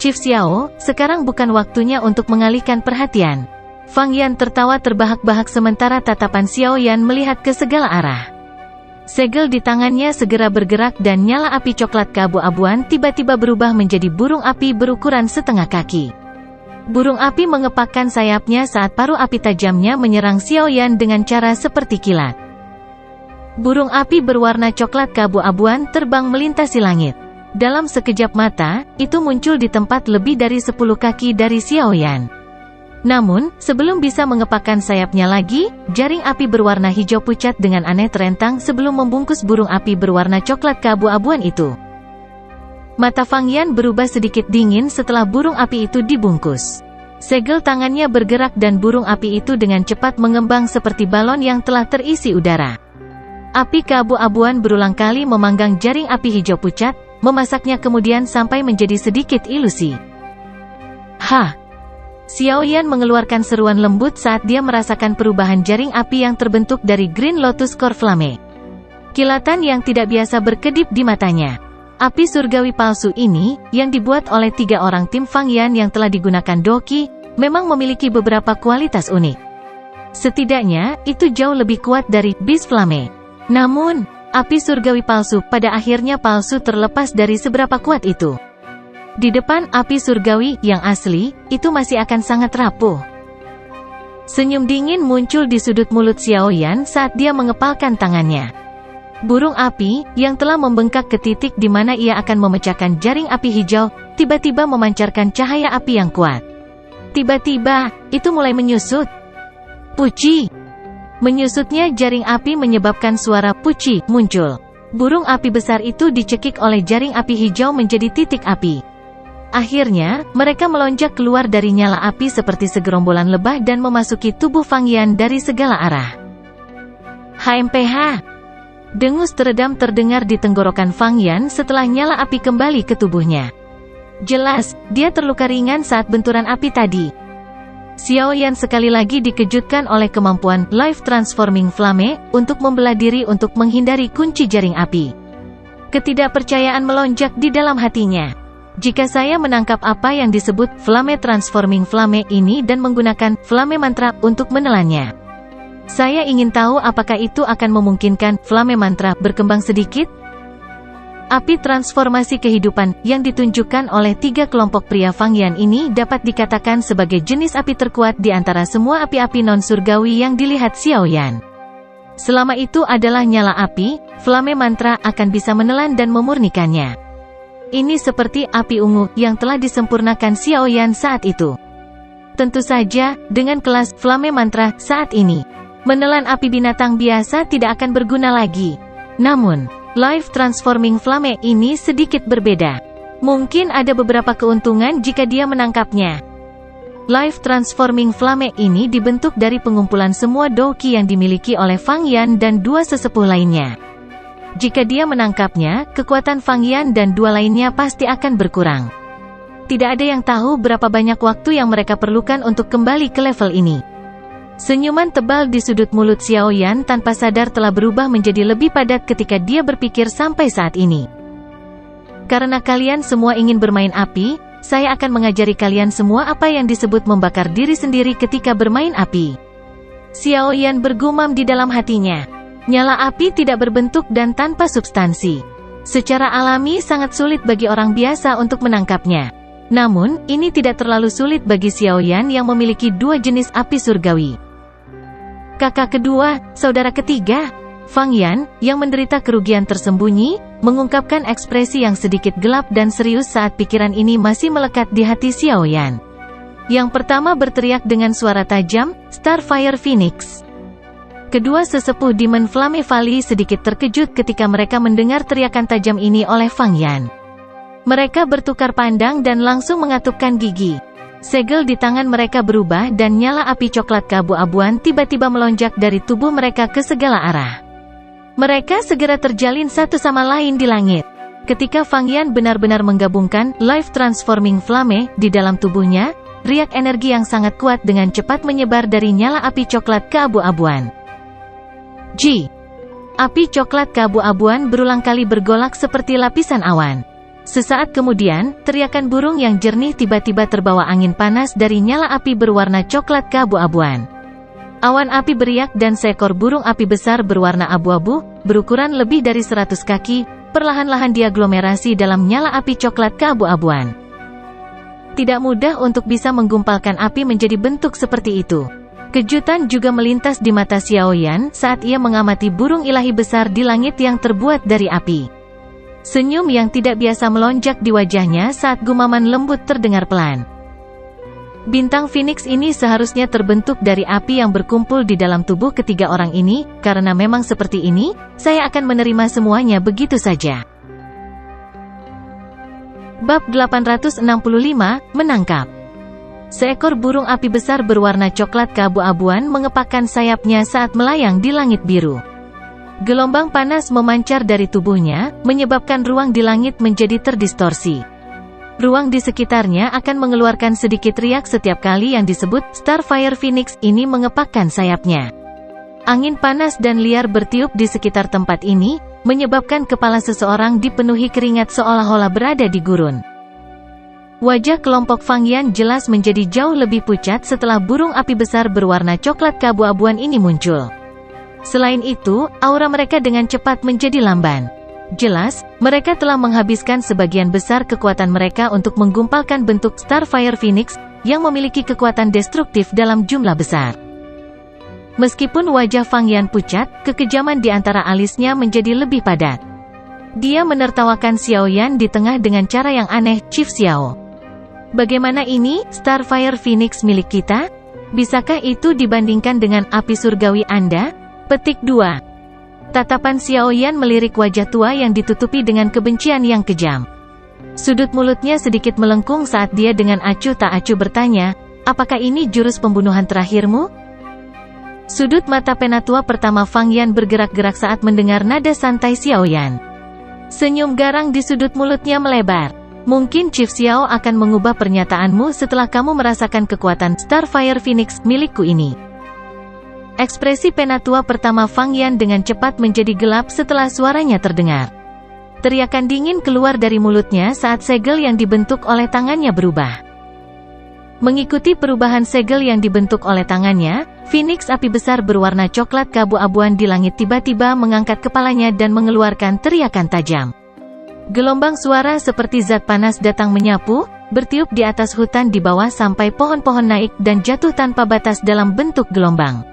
Speaker 1: Chief Xiao, sekarang bukan waktunya untuk mengalihkan perhatian. Fang Yan tertawa terbahak-bahak sementara tatapan Xiao Yan melihat ke segala arah. Segel di tangannya segera bergerak dan nyala api coklat keabu-abuan tiba-tiba berubah menjadi burung api berukuran setengah kaki. Burung api mengepakkan sayapnya saat paruh api tajamnya menyerang Xiao Yan dengan cara seperti kilat. Burung api berwarna coklat keabu-abuan terbang melintasi langit. Dalam sekejap mata, itu muncul di tempat lebih dari 10 kaki dari Xiao Yan. Namun, sebelum bisa mengepakkan sayapnya lagi, jaring api berwarna hijau pucat dengan aneh terentang sebelum membungkus burung api berwarna coklat keabu-abuan itu. Mata Fang Yan berubah sedikit dingin setelah burung api itu dibungkus. Segel tangannya bergerak dan burung api itu dengan cepat mengembang seperti balon yang telah terisi udara. Api keabu-abuan berulang kali memanggang jaring api hijau pucat, memasaknya kemudian sampai menjadi sedikit ilusi. Hah! Xiao Yan mengeluarkan seruan lembut saat dia merasakan perubahan jaring api yang terbentuk dari Green Lotus Core Flame. Kilatan yang tidak biasa berkedip di matanya. Api surgawi palsu ini, yang dibuat oleh 3 orang tim Fang Yan yang telah digunakan Doki, memang memiliki beberapa kualitas unik. Setidaknya, itu jauh lebih kuat dari Beast Flame. Namun, api surgawi palsu pada akhirnya palsu terlepas dari seberapa kuat itu. Di depan api surgawi yang asli, itu masih akan sangat rapuh. Senyum dingin muncul di sudut mulut Xiao Yan saat dia mengepalkan tangannya. Burung api, yang telah membengkak ke titik di mana ia akan memecahkan jaring api hijau, tiba-tiba memancarkan cahaya api yang kuat. Tiba-tiba, itu mulai menyusut. Puci! Menyusutnya jaring api menyebabkan suara puci muncul. Burung api besar itu dicekik oleh jaring api hijau menjadi titik api. Akhirnya, mereka melonjak keluar dari nyala api seperti segerombolan lebah dan memasuki tubuh Fang Yan dari segala arah. HMPH! Dengus teredam terdengar di tenggorokan Fang Yan setelah nyala api kembali ke tubuhnya. Jelas, dia terluka ringan saat benturan api tadi. Xiao Yan sekali lagi dikejutkan oleh kemampuan Life Transforming Flame untuk membelah diri untuk menghindari kunci jaring api. Ketidakpercayaan melonjak di dalam hatinya. Jika saya menangkap apa yang disebut Flame Transforming Flame ini dan menggunakan Flame Mantra untuk menelannya, saya ingin tahu apakah itu akan memungkinkan Flame Mantra berkembang sedikit? Api transformasi kehidupan yang ditunjukkan oleh 3 kelompok pria Fang Yan ini dapat dikatakan sebagai jenis api terkuat di antara semua api-api non-surgawi yang dilihat Xiao Yan. Selama itu adalah nyala api, Flame Mantra akan bisa menelan dan memurnikannya. Ini seperti api ungu yang telah disempurnakan Xiao Yan saat itu. Tentu saja, dengan kelas Flame Mantra saat ini, menelan api binatang biasa tidak akan berguna lagi. Namun, Life Transforming Flame ini sedikit berbeda. Mungkin ada beberapa keuntungan jika dia menangkapnya. Life Transforming Flame ini dibentuk dari pengumpulan semua Doki yang dimiliki oleh Fang Yan dan 2 sesepuh lainnya. Jika dia menangkapnya, kekuatan Fang Yan dan 2 lainnya pasti akan berkurang. Tidak ada yang tahu berapa banyak waktu yang mereka perlukan untuk kembali ke level ini. Senyuman tebal di sudut mulut Xiao Yan tanpa sadar telah berubah menjadi lebih padat ketika dia berpikir sampai saat ini. Karena kalian semua ingin bermain api, saya akan mengajari kalian semua apa yang disebut membakar diri sendiri ketika bermain api. Xiao Yan bergumam di dalam hatinya. Nyala api tidak berbentuk dan tanpa substansi. Secara alami sangat sulit bagi orang biasa untuk menangkapnya. Namun, ini tidak terlalu sulit bagi Xiao Yan yang memiliki 2 jenis api surgawi. Kakak kedua, saudara ketiga, Fang Yan, yang menderita kerugian tersembunyi, mengungkapkan ekspresi yang sedikit gelap dan serius saat pikiran ini masih melekat di hati Xiao Yan. Yang pertama berteriak dengan suara tajam, Starfire Phoenix. Kedua sesepuh Demon Flame Valley sedikit terkejut ketika mereka mendengar teriakan tajam ini oleh Fang Yan. Mereka bertukar pandang dan langsung mengatupkan gigi. Segel di tangan mereka berubah dan nyala api coklat keabu-abuan tiba-tiba melonjak dari tubuh mereka ke segala arah. Mereka segera terjalin satu sama lain di langit. Ketika Fang Yan benar-benar menggabungkan Life Transforming Flame di dalam tubuhnya, riak energi yang sangat kuat dengan cepat menyebar dari nyala api coklat keabu-abuan. Ji. Api coklat keabu-abuan berulang kali bergolak seperti lapisan awan. Sesaat kemudian, teriakan burung yang jernih tiba-tiba terbawa angin panas dari nyala api berwarna coklat keabu-abuan. Awan api beriak dan seekor burung api besar berwarna abu-abu, berukuran lebih dari 100 kaki, perlahan-lahan diaglomerasi dalam nyala api coklat keabu-abuan. Tidak mudah untuk bisa menggumpalkan api menjadi bentuk seperti itu. Kejutan juga melintas di mata Xiao Yan saat ia mengamati burung ilahi besar di langit yang terbuat dari api. Senyum yang tidak biasa melonjak di wajahnya saat gumaman lembut terdengar pelan. Bintang Phoenix ini seharusnya terbentuk dari api yang berkumpul di dalam tubuh ketiga orang ini, karena memang seperti ini, saya akan menerima semuanya begitu saja. Bab 865, Menangkap. Seekor burung api besar berwarna coklat keabu-abuan mengepakkan sayapnya saat melayang di langit biru. Gelombang panas memancar dari tubuhnya, menyebabkan ruang di langit menjadi terdistorsi. Ruang di sekitarnya akan mengeluarkan sedikit riak setiap kali yang disebut Starfire Phoenix ini mengepakkan sayapnya. Angin panas dan liar bertiup di sekitar tempat ini, menyebabkan kepala seseorang dipenuhi keringat seolah-olah berada di gurun. Wajah kelompok Fang Yan jelas menjadi jauh lebih pucat setelah burung api besar berwarna coklat keabu-abuan ini muncul. Selain itu, aura mereka dengan cepat menjadi lamban. Jelas, mereka telah menghabiskan sebagian besar kekuatan mereka untuk menggumpalkan bentuk Starfire Phoenix, yang memiliki kekuatan destruktif dalam jumlah besar. Meskipun wajah Fang Yan pucat, kekejaman di antara alisnya menjadi lebih padat. Dia menertawakan Xiao Yan di tengah dengan cara yang aneh, Chief Xiao. Bagaimana ini, Starfire Phoenix milik kita? Bisakah itu dibandingkan dengan api surgawi Anda? Petik 2. Tatapan Xiao Yan melirik wajah tua yang ditutupi dengan kebencian yang kejam. Sudut mulutnya sedikit melengkung saat dia dengan acuh tak acuh bertanya, apakah ini jurus pembunuhan terakhirmu? Sudut mata penatua pertama Fang Yan bergerak-gerak saat mendengar nada santai Xiao Yan. Senyum garang di sudut mulutnya melebar. Mungkin Chief Xiao akan mengubah pernyataanmu setelah kamu merasakan kekuatan Starfire Phoenix milikku ini. Ekspresi penatua pertama Fang Yan dengan cepat menjadi gelap setelah suaranya terdengar. Teriakan dingin keluar dari mulutnya saat segel yang dibentuk oleh tangannya berubah. Mengikuti perubahan segel yang dibentuk oleh tangannya, Phoenix api besar berwarna coklat keabu-abuan di langit tiba-tiba mengangkat kepalanya dan mengeluarkan teriakan tajam. Gelombang suara seperti zat panas datang menyapu, bertiup di atas hutan di bawah sampai pohon-pohon naik dan jatuh tanpa batas dalam bentuk gelombang.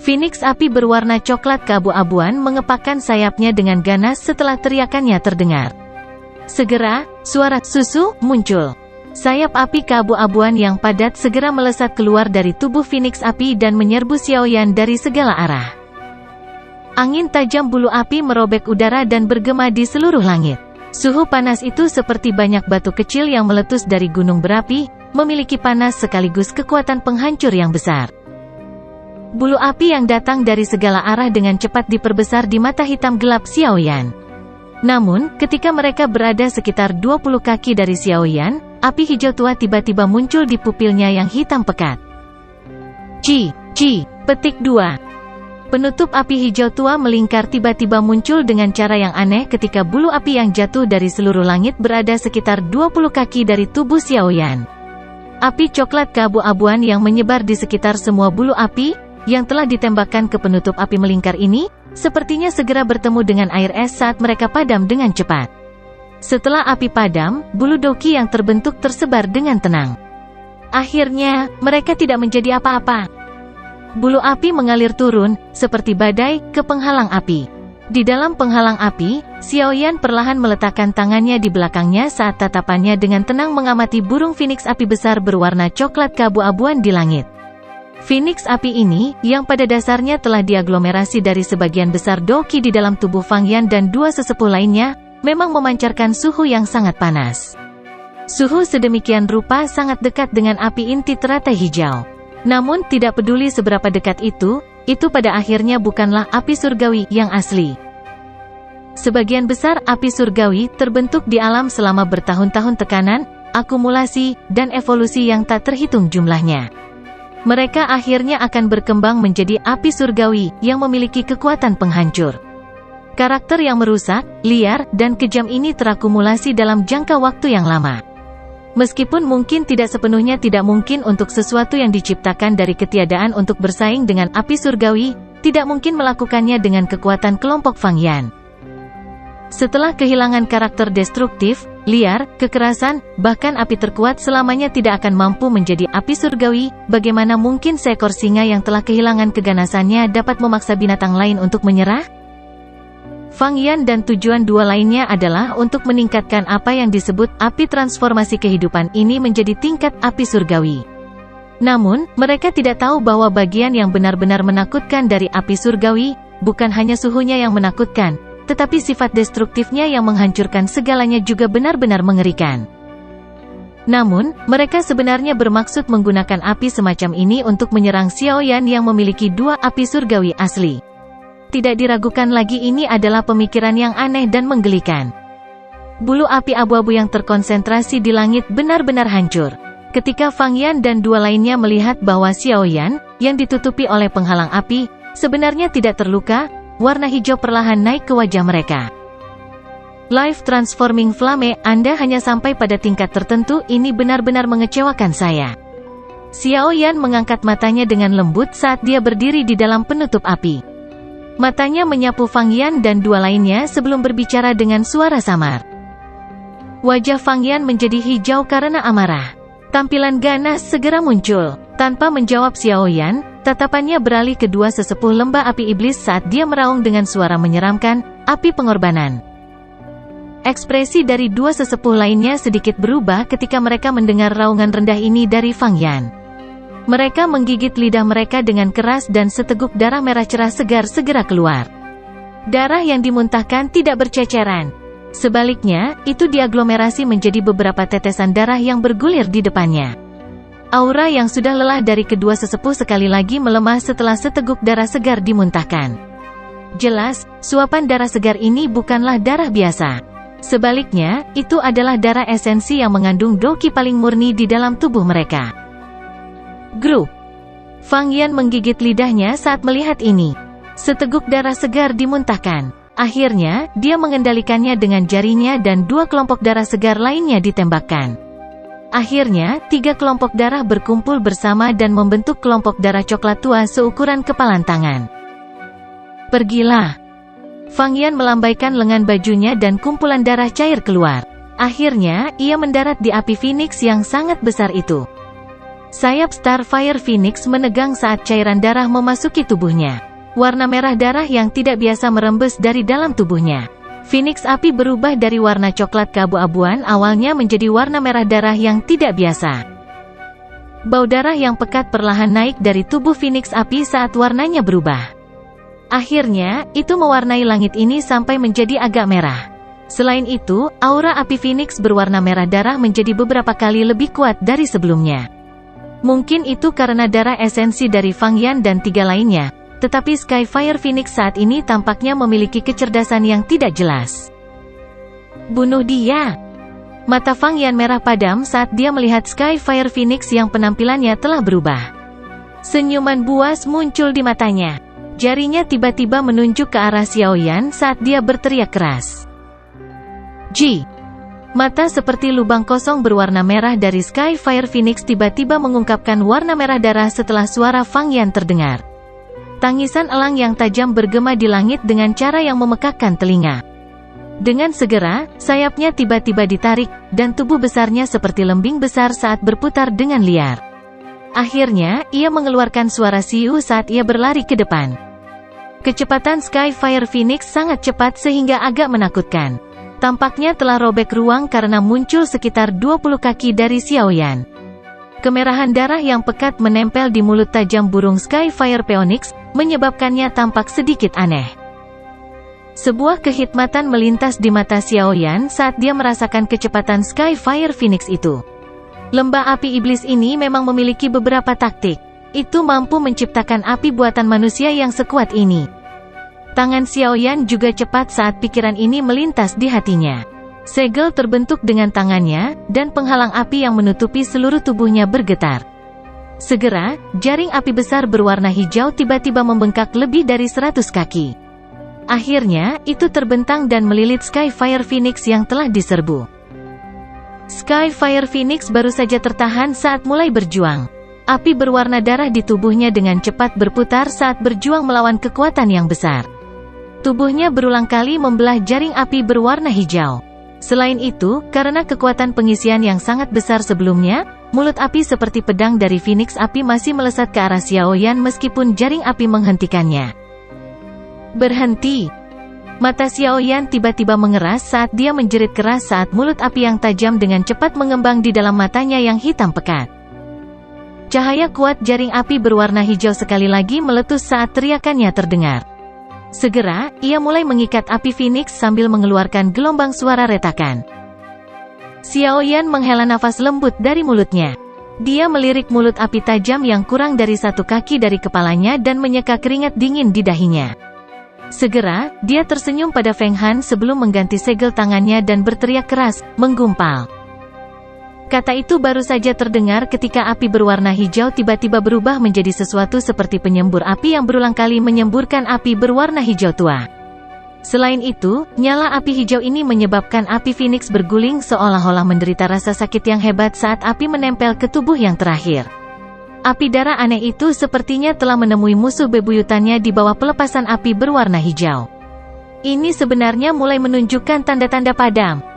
Speaker 1: Phoenix api berwarna coklat keabu-abuan mengepakkan sayapnya dengan ganas setelah teriakannya terdengar. Segera, suara susu muncul. Sayap api keabu-abuan yang padat segera melesat keluar dari tubuh Phoenix api dan menyerbu Xiao Yan dari segala arah. Angin tajam bulu api merobek udara dan bergema di seluruh langit. Suhu panas itu seperti banyak batu kecil yang meletus dari gunung berapi, memiliki panas sekaligus kekuatan penghancur yang besar. Bulu api yang datang dari segala arah dengan cepat diperbesar di mata hitam gelap Xiao Yan. Namun, ketika mereka berada sekitar 20 kaki dari Xiao Yan, api hijau tua tiba-tiba muncul di pupilnya yang hitam pekat. Petik 2. Penutup api hijau tua melingkar tiba-tiba muncul dengan cara yang aneh ketika bulu api yang jatuh dari seluruh langit berada sekitar 20 kaki dari tubuh Xiao Yan. Api coklat keabu-abuan yang menyebar di sekitar semua bulu api, yang telah ditembakkan ke penutup api melingkar ini, sepertinya segera bertemu dengan air es saat mereka padam dengan cepat. Setelah api padam, bulu doki yang terbentuk tersebar dengan tenang. Akhirnya, mereka tidak menjadi apa-apa. Bulu api mengalir turun, seperti badai, ke penghalang api. Di dalam penghalang api, Xiao Yan perlahan meletakkan tangannya di belakangnya saat tatapannya dengan tenang mengamati burung Phoenix api besar berwarna coklat keabu-abuan di langit. Phoenix api ini, yang pada dasarnya telah diaglomerasi dari sebagian besar doki di dalam tubuh Fang Yan dan dua sesepuh lainnya, memang memancarkan suhu yang sangat panas. Suhu sedemikian rupa sangat dekat dengan api inti teratai hijau. Namun tidak peduli seberapa dekat itu pada akhirnya bukanlah api surgawi yang asli. Sebagian besar api surgawi terbentuk di alam selama bertahun-tahun tekanan, akumulasi, dan evolusi yang tak terhitung jumlahnya. Mereka akhirnya akan berkembang menjadi api surgawi yang memiliki kekuatan penghancur. Karakter yang merusak, liar, dan kejam ini terakumulasi dalam jangka waktu yang lama. Meskipun mungkin tidak sepenuhnya tidak mungkin untuk sesuatu yang diciptakan dari ketiadaan untuk bersaing dengan api surgawi, tidak mungkin melakukannya dengan kekuatan kelompok Fang Yan. Setelah kehilangan karakter destruktif, liar, kekerasan, bahkan api terkuat selamanya tidak akan mampu menjadi api surgawi, bagaimana mungkin seekor singa yang telah kehilangan keganasannya dapat memaksa binatang lain untuk menyerah? Fang Yan dan tujuan dua lainnya adalah untuk meningkatkan apa yang disebut api transformasi kehidupan ini menjadi tingkat api surgawi. Namun, mereka tidak tahu bahwa bagian yang benar-benar menakutkan dari api surgawi, bukan hanya suhunya yang menakutkan, tetapi sifat destruktifnya yang menghancurkan segalanya juga benar-benar mengerikan. Namun, mereka sebenarnya bermaksud menggunakan api semacam ini untuk menyerang Xiaoyan yang memiliki dua api surgawi asli. Tidak diragukan lagi ini adalah pemikiran yang aneh dan menggelikan. Bulu api abu-abu yang terkonsentrasi di langit benar-benar hancur. Ketika Fang Yan dan dua lainnya melihat bahwa Xiaoyan, yang ditutupi oleh penghalang api, sebenarnya tidak terluka, warna hijau perlahan naik ke wajah mereka. Life Transforming Flame, Anda hanya sampai pada tingkat tertentu, ini benar-benar mengecewakan saya. Xiaoyan mengangkat matanya dengan lembut saat dia berdiri di dalam penutup api. Matanya menyapu Fang Yan dan dua lainnya sebelum berbicara dengan suara samar. Wajah Fang Yan menjadi hijau karena amarah. Tampilan ganas segera muncul. Tanpa menjawab Xiaoyan, tatapannya beralih ke dua sesepuh lembah api iblis saat dia meraung dengan suara menyeramkan, api pengorbanan. Ekspresi dari dua sesepuh lainnya sedikit berubah ketika mereka mendengar raungan rendah ini dari Fang Yan. Mereka menggigit lidah mereka dengan keras dan seteguk darah merah cerah segar segera keluar. Darah yang dimuntahkan tidak berceceran. Sebaliknya, itu diaglomerasi menjadi beberapa tetesan darah yang bergulir di depannya. Aura yang sudah lelah dari kedua sesepuh sekali lagi melemah setelah seteguk darah segar dimuntahkan. Jelas, suapan darah segar ini bukanlah darah biasa. Sebaliknya, itu adalah darah esensi yang mengandung doqi paling murni di dalam tubuh mereka. Grup. Fang Yan menggigit lidahnya saat melihat ini. Seteguk darah segar dimuntahkan. Akhirnya, dia mengendalikannya dengan jarinya dan dua kelompok darah segar lainnya ditembakkan. Akhirnya, tiga kelompok darah berkumpul bersama dan membentuk kelompok darah coklat tua seukuran kepalan tangan. Pergilah. Fang Yan melambaikan lengan bajunya dan kumpulan darah cair keluar. Akhirnya, ia mendarat di api Phoenix yang sangat besar itu. Sayap Starfire Phoenix menegang saat cairan darah memasuki tubuhnya. Warna merah darah yang tidak biasa merembes dari dalam tubuhnya. Phoenix api berubah dari warna coklat keabu-abuan awalnya menjadi warna merah darah yang tidak biasa. Bau darah yang pekat perlahan naik dari tubuh Phoenix api saat warnanya berubah. Akhirnya, itu mewarnai langit ini sampai menjadi agak merah. Selain itu, aura api Phoenix berwarna merah darah menjadi beberapa kali lebih kuat dari sebelumnya. Mungkin itu karena darah esensi dari Fang Yan dan tiga lainnya, tetapi Skyfire Phoenix saat ini tampaknya memiliki kecerdasan yang tidak jelas. Bunuh dia! Mata Fang Yan merah padam saat dia melihat Skyfire Phoenix yang penampilannya telah berubah. Senyuman buas muncul di matanya. Jarinya tiba-tiba menunjuk ke arah Xiaoyan saat dia berteriak keras. Ji! Mata seperti lubang kosong berwarna merah dari Skyfire Phoenix tiba-tiba mengungkapkan warna merah darah setelah suara Fang Yan terdengar. Tangisan elang yang tajam bergema di langit dengan cara yang memekakkan telinga. Dengan segera, sayapnya tiba-tiba ditarik, dan tubuh besarnya seperti lembing besar saat berputar dengan liar. Akhirnya, ia mengeluarkan suara siu saat ia berlari ke depan. Kecepatan Skyfire Phoenix sangat cepat sehingga agak menakutkan. Tampaknya telah robek ruang karena muncul sekitar 20 kaki dari Xiaoyan. Kemerahan darah yang pekat menempel di mulut tajam burung Skyfire Phoenix, menyebabkannya tampak sedikit aneh. Sebuah kehikmatan melintas di mata Xiaoyan saat dia merasakan kecepatan Skyfire Phoenix itu. Lembah api iblis ini memang memiliki beberapa taktik. Itu mampu menciptakan api buatan manusia yang sekuat ini. Tangan Xiao Yan juga cepat saat pikiran ini melintas di hatinya. Segel terbentuk dengan tangannya, dan penghalang api yang menutupi seluruh tubuhnya bergetar. Segera, jaring api besar berwarna hijau tiba-tiba membengkak lebih dari 100 kaki. Akhirnya, itu terbentang dan melilit Skyfire Phoenix yang telah diserbu. Skyfire Phoenix baru saja tertahan saat mulai berjuang. Api berwarna darah di tubuhnya dengan cepat berputar saat berjuang melawan kekuatan yang besar. Tubuhnya berulang kali membelah jaring api berwarna hijau. Selain itu, karena kekuatan pengisian yang sangat besar sebelumnya, mulut api seperti pedang dari Phoenix api masih melesat ke arah Xiao Yan meskipun jaring api menghentikannya. Berhenti! Mata Xiao Yan tiba-tiba mengeras saat dia menjerit keras saat mulut api yang tajam dengan cepat mengembang di dalam matanya yang hitam pekat. Cahaya kuat jaring api berwarna hijau sekali lagi meletus saat teriakannya terdengar. Segera, ia mulai mengikat api Phoenix sambil mengeluarkan gelombang suara retakan. Xiao Yan menghela nafas lembut dari mulutnya. Dia melirik mulut api tajam yang kurang dari 1 kaki dari kepalanya dan menyeka keringat dingin di dahinya. Segera, dia tersenyum pada Feng Han sebelum mengganti segel tangannya dan berteriak keras, menggumpal. Kata itu baru saja terdengar ketika api berwarna hijau tiba-tiba berubah menjadi sesuatu seperti penyembur api yang berulang kali menyemburkan api berwarna hijau tua. Selain itu, nyala api hijau ini menyebabkan api Phoenix berguling seolah-olah menderita rasa sakit yang hebat saat api menempel ke tubuh yang terakhir. Api darah aneh itu sepertinya telah menemui musuh bebuyutannya di bawah pelepasan api berwarna hijau. Ini sebenarnya mulai menunjukkan tanda-tanda padam.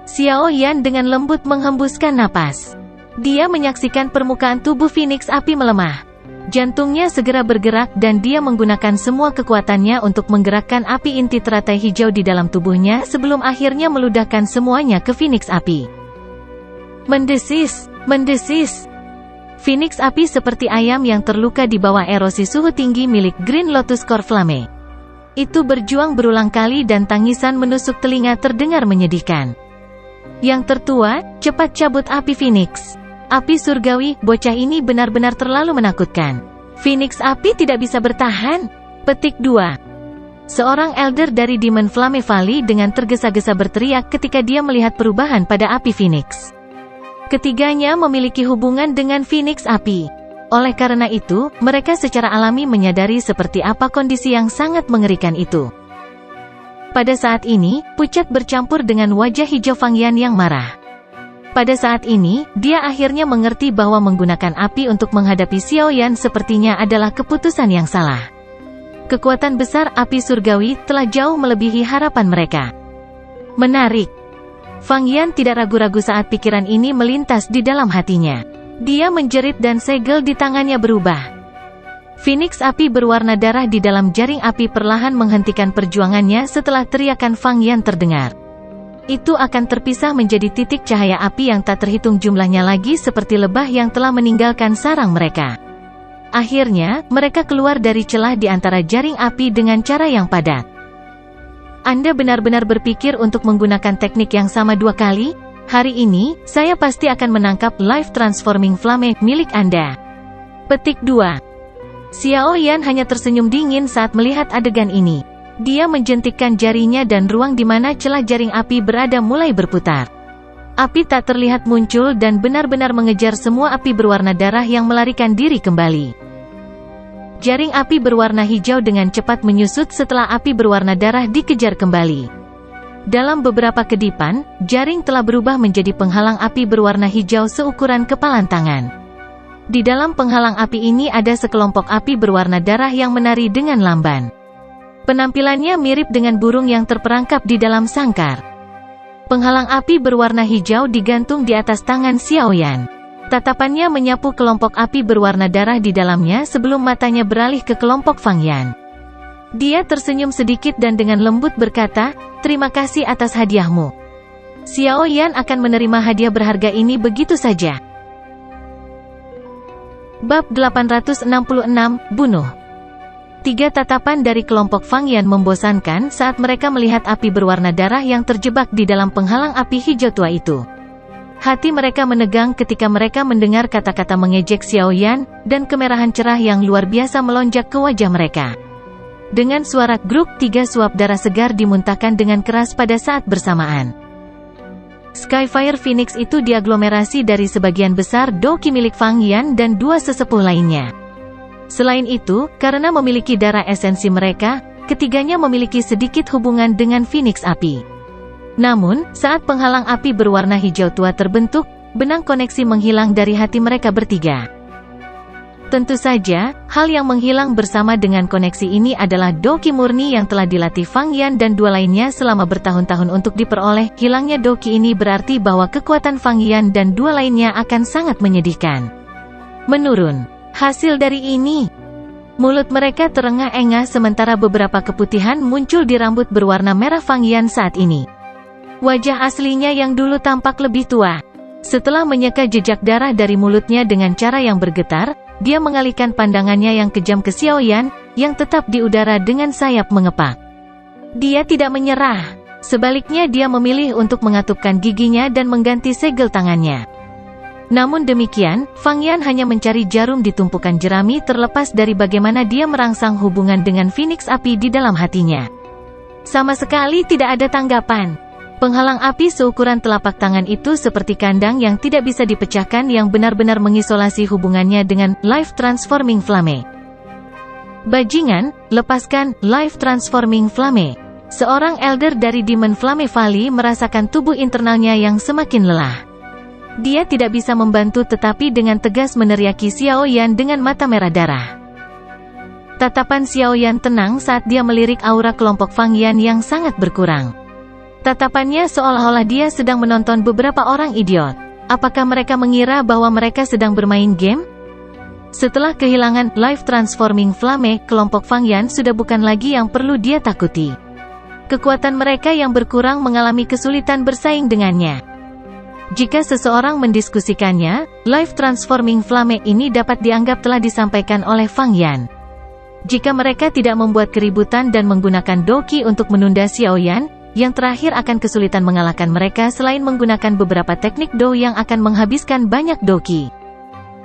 Speaker 1: Xiao Yan dengan lembut menghembuskan napas. Dia menyaksikan permukaan tubuh Phoenix api melemah. Jantungnya segera bergerak dan dia menggunakan semua kekuatannya untuk menggerakkan api inti teratai hijau di dalam tubuhnya sebelum akhirnya meludahkan semuanya ke Phoenix api. Mendesis, mendesis. Phoenix api seperti ayam yang terluka di bawah erosi suhu tinggi milik Green Lotus Core Flame. Itu berjuang berulang kali dan tangisan menusuk telinga terdengar menyedihkan. Yang tertua, cepat cabut api Phoenix. Api surgawi, bocah ini benar-benar terlalu menakutkan. Phoenix api tidak bisa bertahan. Petik 2. Seorang elder dari Demon Flame Valley dengan tergesa-gesa berteriak ketika dia melihat perubahan pada api Phoenix. Ketiganya memiliki hubungan dengan Phoenix api. Oleh karena itu, mereka secara alami menyadari seperti apa kondisi yang sangat mengerikan itu. Pada saat ini, pucat bercampur dengan wajah hijau Fang Yan yang marah. Pada saat ini, dia akhirnya mengerti bahwa menggunakan api untuk menghadapi Xiao Yan sepertinya adalah keputusan yang salah. Kekuatan besar api surgawi telah jauh melebihi harapan mereka. Menarik. Fang Yan tidak ragu-ragu saat pikiran ini melintas di dalam hatinya. Dia menjerit dan segel di tangannya berubah. Phoenix api berwarna darah di dalam jaring api perlahan menghentikan perjuangannya setelah teriakan Fang Yan terdengar. Itu akan terpisah menjadi titik cahaya api yang tak terhitung jumlahnya lagi seperti lebah yang telah meninggalkan sarang mereka. Akhirnya, mereka keluar dari celah di antara jaring api dengan cara yang padat. Anda benar-benar berpikir untuk menggunakan teknik yang sama 2 kali? Hari ini, saya pasti akan menangkap Life Transforming Flame milik Anda. Petik 2. Xiao Yan hanya tersenyum dingin saat melihat adegan ini. Dia menjentikkan jarinya dan ruang di mana celah jaring api berada mulai berputar. Api tak terlihat muncul dan benar-benar mengejar semua api berwarna darah yang melarikan diri kembali. Jaring api berwarna hijau dengan cepat menyusut setelah api berwarna darah dikejar kembali. Dalam beberapa kedipan, jaring telah berubah menjadi penghalang api berwarna hijau seukuran kepalan tangan. Di dalam penghalang api ini ada sekelompok api berwarna darah yang menari dengan lamban. Penampilannya mirip dengan burung yang terperangkap di dalam sangkar. Penghalang api berwarna hijau digantung di atas tangan Xiao Yan. Tatapannya menyapu kelompok api berwarna darah di dalamnya sebelum matanya beralih ke kelompok Fang Yan. Dia tersenyum sedikit dan dengan lembut berkata, "Terima kasih atas hadiahmu. Xiao Yan akan menerima hadiah berharga ini begitu saja." Bab 866, Bunuh. 3 tatapan dari kelompok Fang Yan membosankan saat mereka melihat api berwarna darah yang terjebak di dalam penghalang api hijau tua itu. Hati mereka menegang ketika mereka mendengar kata-kata mengejek Xiao Yan, dan kemerahan cerah yang luar biasa melonjak ke wajah mereka. Dengan suara grup, 3 suap darah segar dimuntahkan dengan keras pada saat bersamaan. Skyfire Phoenix itu diaglomerasi dari sebagian besar doki milik Fang Yan dan 2 sesepuh lainnya. Selain itu, karena memiliki darah esensi mereka, ketiganya memiliki sedikit hubungan dengan Phoenix api. Namun, saat penghalang api berwarna hijau tua terbentuk, benang koneksi menghilang dari hati mereka bertiga. Tentu saja, hal yang menghilang bersama dengan koneksi ini adalah doki murni yang telah dilatih Fang Yan dan 2 lainnya selama bertahun-tahun untuk diperoleh. Hilangnya doki ini berarti bahwa kekuatan Fang Yan dan 2 lainnya akan sangat menyedihkan. Menurun. Hasil dari ini, mulut mereka terengah-engah sementara beberapa keputihan muncul di rambut berwarna merah Fang Yan saat ini. Wajah aslinya yang dulu tampak lebih tua. Setelah menyeka jejak darah dari mulutnya dengan cara yang bergetar, dia mengalihkan pandangannya yang kejam ke Xiaoyan, yang tetap di udara dengan sayap mengepak. Dia tidak menyerah. Sebaliknya dia memilih untuk mengatupkan giginya dan mengganti segel tangannya. Namun demikian, Fang Yan hanya mencari jarum di tumpukan jerami terlepas dari bagaimana dia merangsang hubungan dengan Phoenix api di dalam hatinya. Sama sekali tidak ada tanggapan. Penghalang api seukuran telapak tangan itu seperti kandang yang tidak bisa dipecahkan yang benar-benar mengisolasi hubungannya dengan Life Transforming Flame. Bajingan, lepaskan Life Transforming Flame. Seorang elder dari Demon Flame Valley merasakan tubuh internalnya yang semakin lelah. Dia tidak bisa membantu tetapi dengan tegas meneriaki Xiaoyan dengan mata merah darah. Tatapan Xiaoyan tenang saat dia melirik aura kelompok Fang Yan yang sangat berkurang. Tatapannya seolah-olah dia sedang menonton beberapa orang idiot. Apakah mereka mengira bahwa mereka sedang bermain game? Setelah kehilangan Life Transforming Flame, kelompok Fang Yan sudah bukan lagi yang perlu dia takuti. Kekuatan mereka yang berkurang mengalami kesulitan bersaing dengannya. Jika seseorang mendiskusikannya, Life Transforming Flame ini dapat dianggap telah disampaikan oleh Fang Yan. Jika mereka tidak membuat keributan dan menggunakan doki untuk menunda Xiaoyan, yang terakhir akan kesulitan mengalahkan mereka selain menggunakan beberapa teknik do yang akan menghabiskan banyak doki.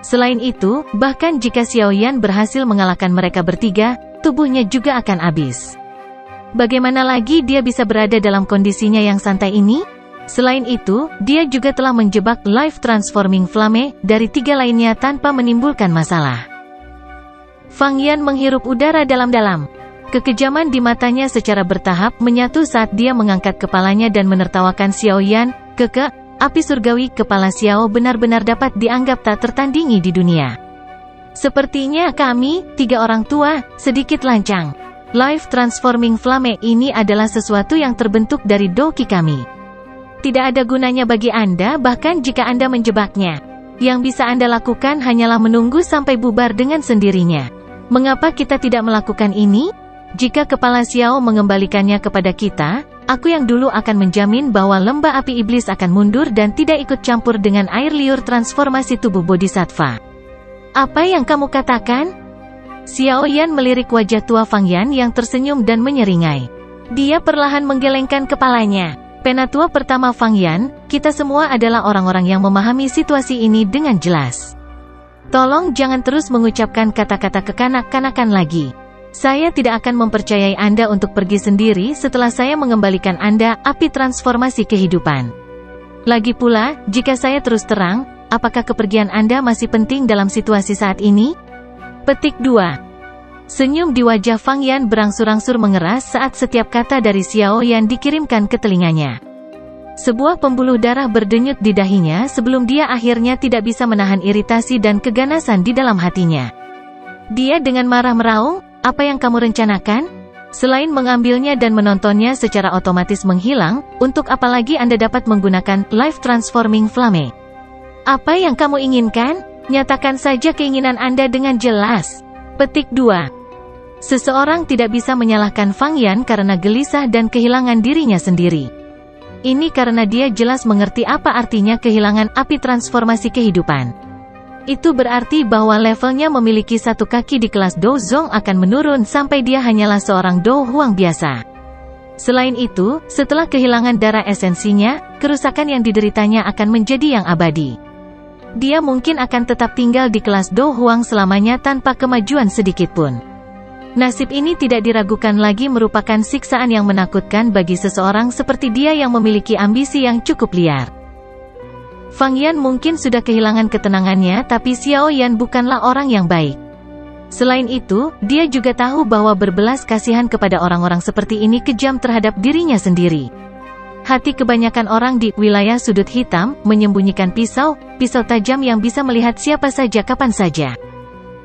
Speaker 1: Selain itu, bahkan jika Xiaoyan berhasil mengalahkan mereka bertiga, tubuhnya juga akan habis. Bagaimana lagi dia bisa berada dalam kondisinya yang santai ini? Selain itu, dia juga telah menjebak Life Transforming Flame dari 3 lainnya tanpa menimbulkan masalah. Fang Yan menghirup udara dalam-dalam. Kekejaman di matanya secara bertahap menyatu saat dia mengangkat kepalanya dan menertawakan Xiaoyan. Api surgawi kepala Xiao benar-benar dapat dianggap tak tertandingi di dunia. Sepertinya kami, 3 orang tua, sedikit lancang. Life Transforming Flame ini adalah sesuatu yang terbentuk dari doki kami. Tidak ada gunanya bagi Anda bahkan jika Anda menjebaknya. Yang bisa Anda lakukan hanyalah menunggu sampai bubar dengan sendirinya. Mengapa kita tidak melakukan ini? Jika kepala Xiao mengembalikannya kepada kita, aku yang dulu akan menjamin bahwa lembah api iblis akan mundur dan tidak ikut campur dengan air liur transformasi tubuh bodhisattva. Apa yang kamu katakan? Xiaoyan melirik wajah tua Fang Yan yang tersenyum dan menyeringai. Dia perlahan menggelengkan kepalanya. Penatua pertama Fang Yan, kita semua adalah orang-orang yang memahami situasi ini dengan jelas. Tolong jangan terus mengucapkan kata-kata kekanak-kanakan lagi. Saya tidak akan mempercayai Anda untuk pergi sendiri setelah saya mengembalikan Anda api transformasi kehidupan. Lagi pula, jika saya terus terang, apakah kepergian Anda masih penting dalam situasi saat ini? Petik 2. Senyum di wajah Fang Yan berangsur-angsur mengeras saat setiap kata dari Xiaoyan dikirimkan ke telinganya. Sebuah pembuluh darah berdenyut di dahinya sebelum dia akhirnya tidak bisa menahan iritasi dan keganasan di dalam hatinya. Dia dengan marah meraung, apa yang kamu rencanakan? Selain mengambilnya dan menontonnya secara otomatis menghilang, untuk apa lagi Anda dapat menggunakan Life Transforming Flame? Apa yang kamu inginkan? Nyatakan saja keinginan Anda dengan jelas. Petik 2. Seseorang tidak bisa menyalahkan Fang Yan karena gelisah dan kehilangan dirinya sendiri. Ini karena dia jelas mengerti apa artinya kehilangan api transformasi kehidupan. Itu berarti bahwa levelnya memiliki 1 kaki di kelas Do Zong akan menurun sampai dia hanyalah seorang Do Huang biasa. Selain itu, setelah kehilangan darah esensinya, kerusakan yang dideritanya akan menjadi yang abadi. Dia mungkin akan tetap tinggal di kelas Do Huang selamanya tanpa kemajuan sedikitpun. Nasib ini tidak diragukan lagi merupakan siksaan yang menakutkan bagi seseorang seperti dia yang memiliki ambisi yang cukup liar. Fang Yan mungkin sudah kehilangan ketenangannya, tapi Xiao Yan bukanlah orang yang baik. Selain itu, dia juga tahu bahwa berbelas kasihan kepada orang-orang seperti ini kejam terhadap dirinya sendiri. Hati kebanyakan orang di wilayah sudut hitam menyembunyikan pisau tajam yang bisa melihat siapa saja kapan saja.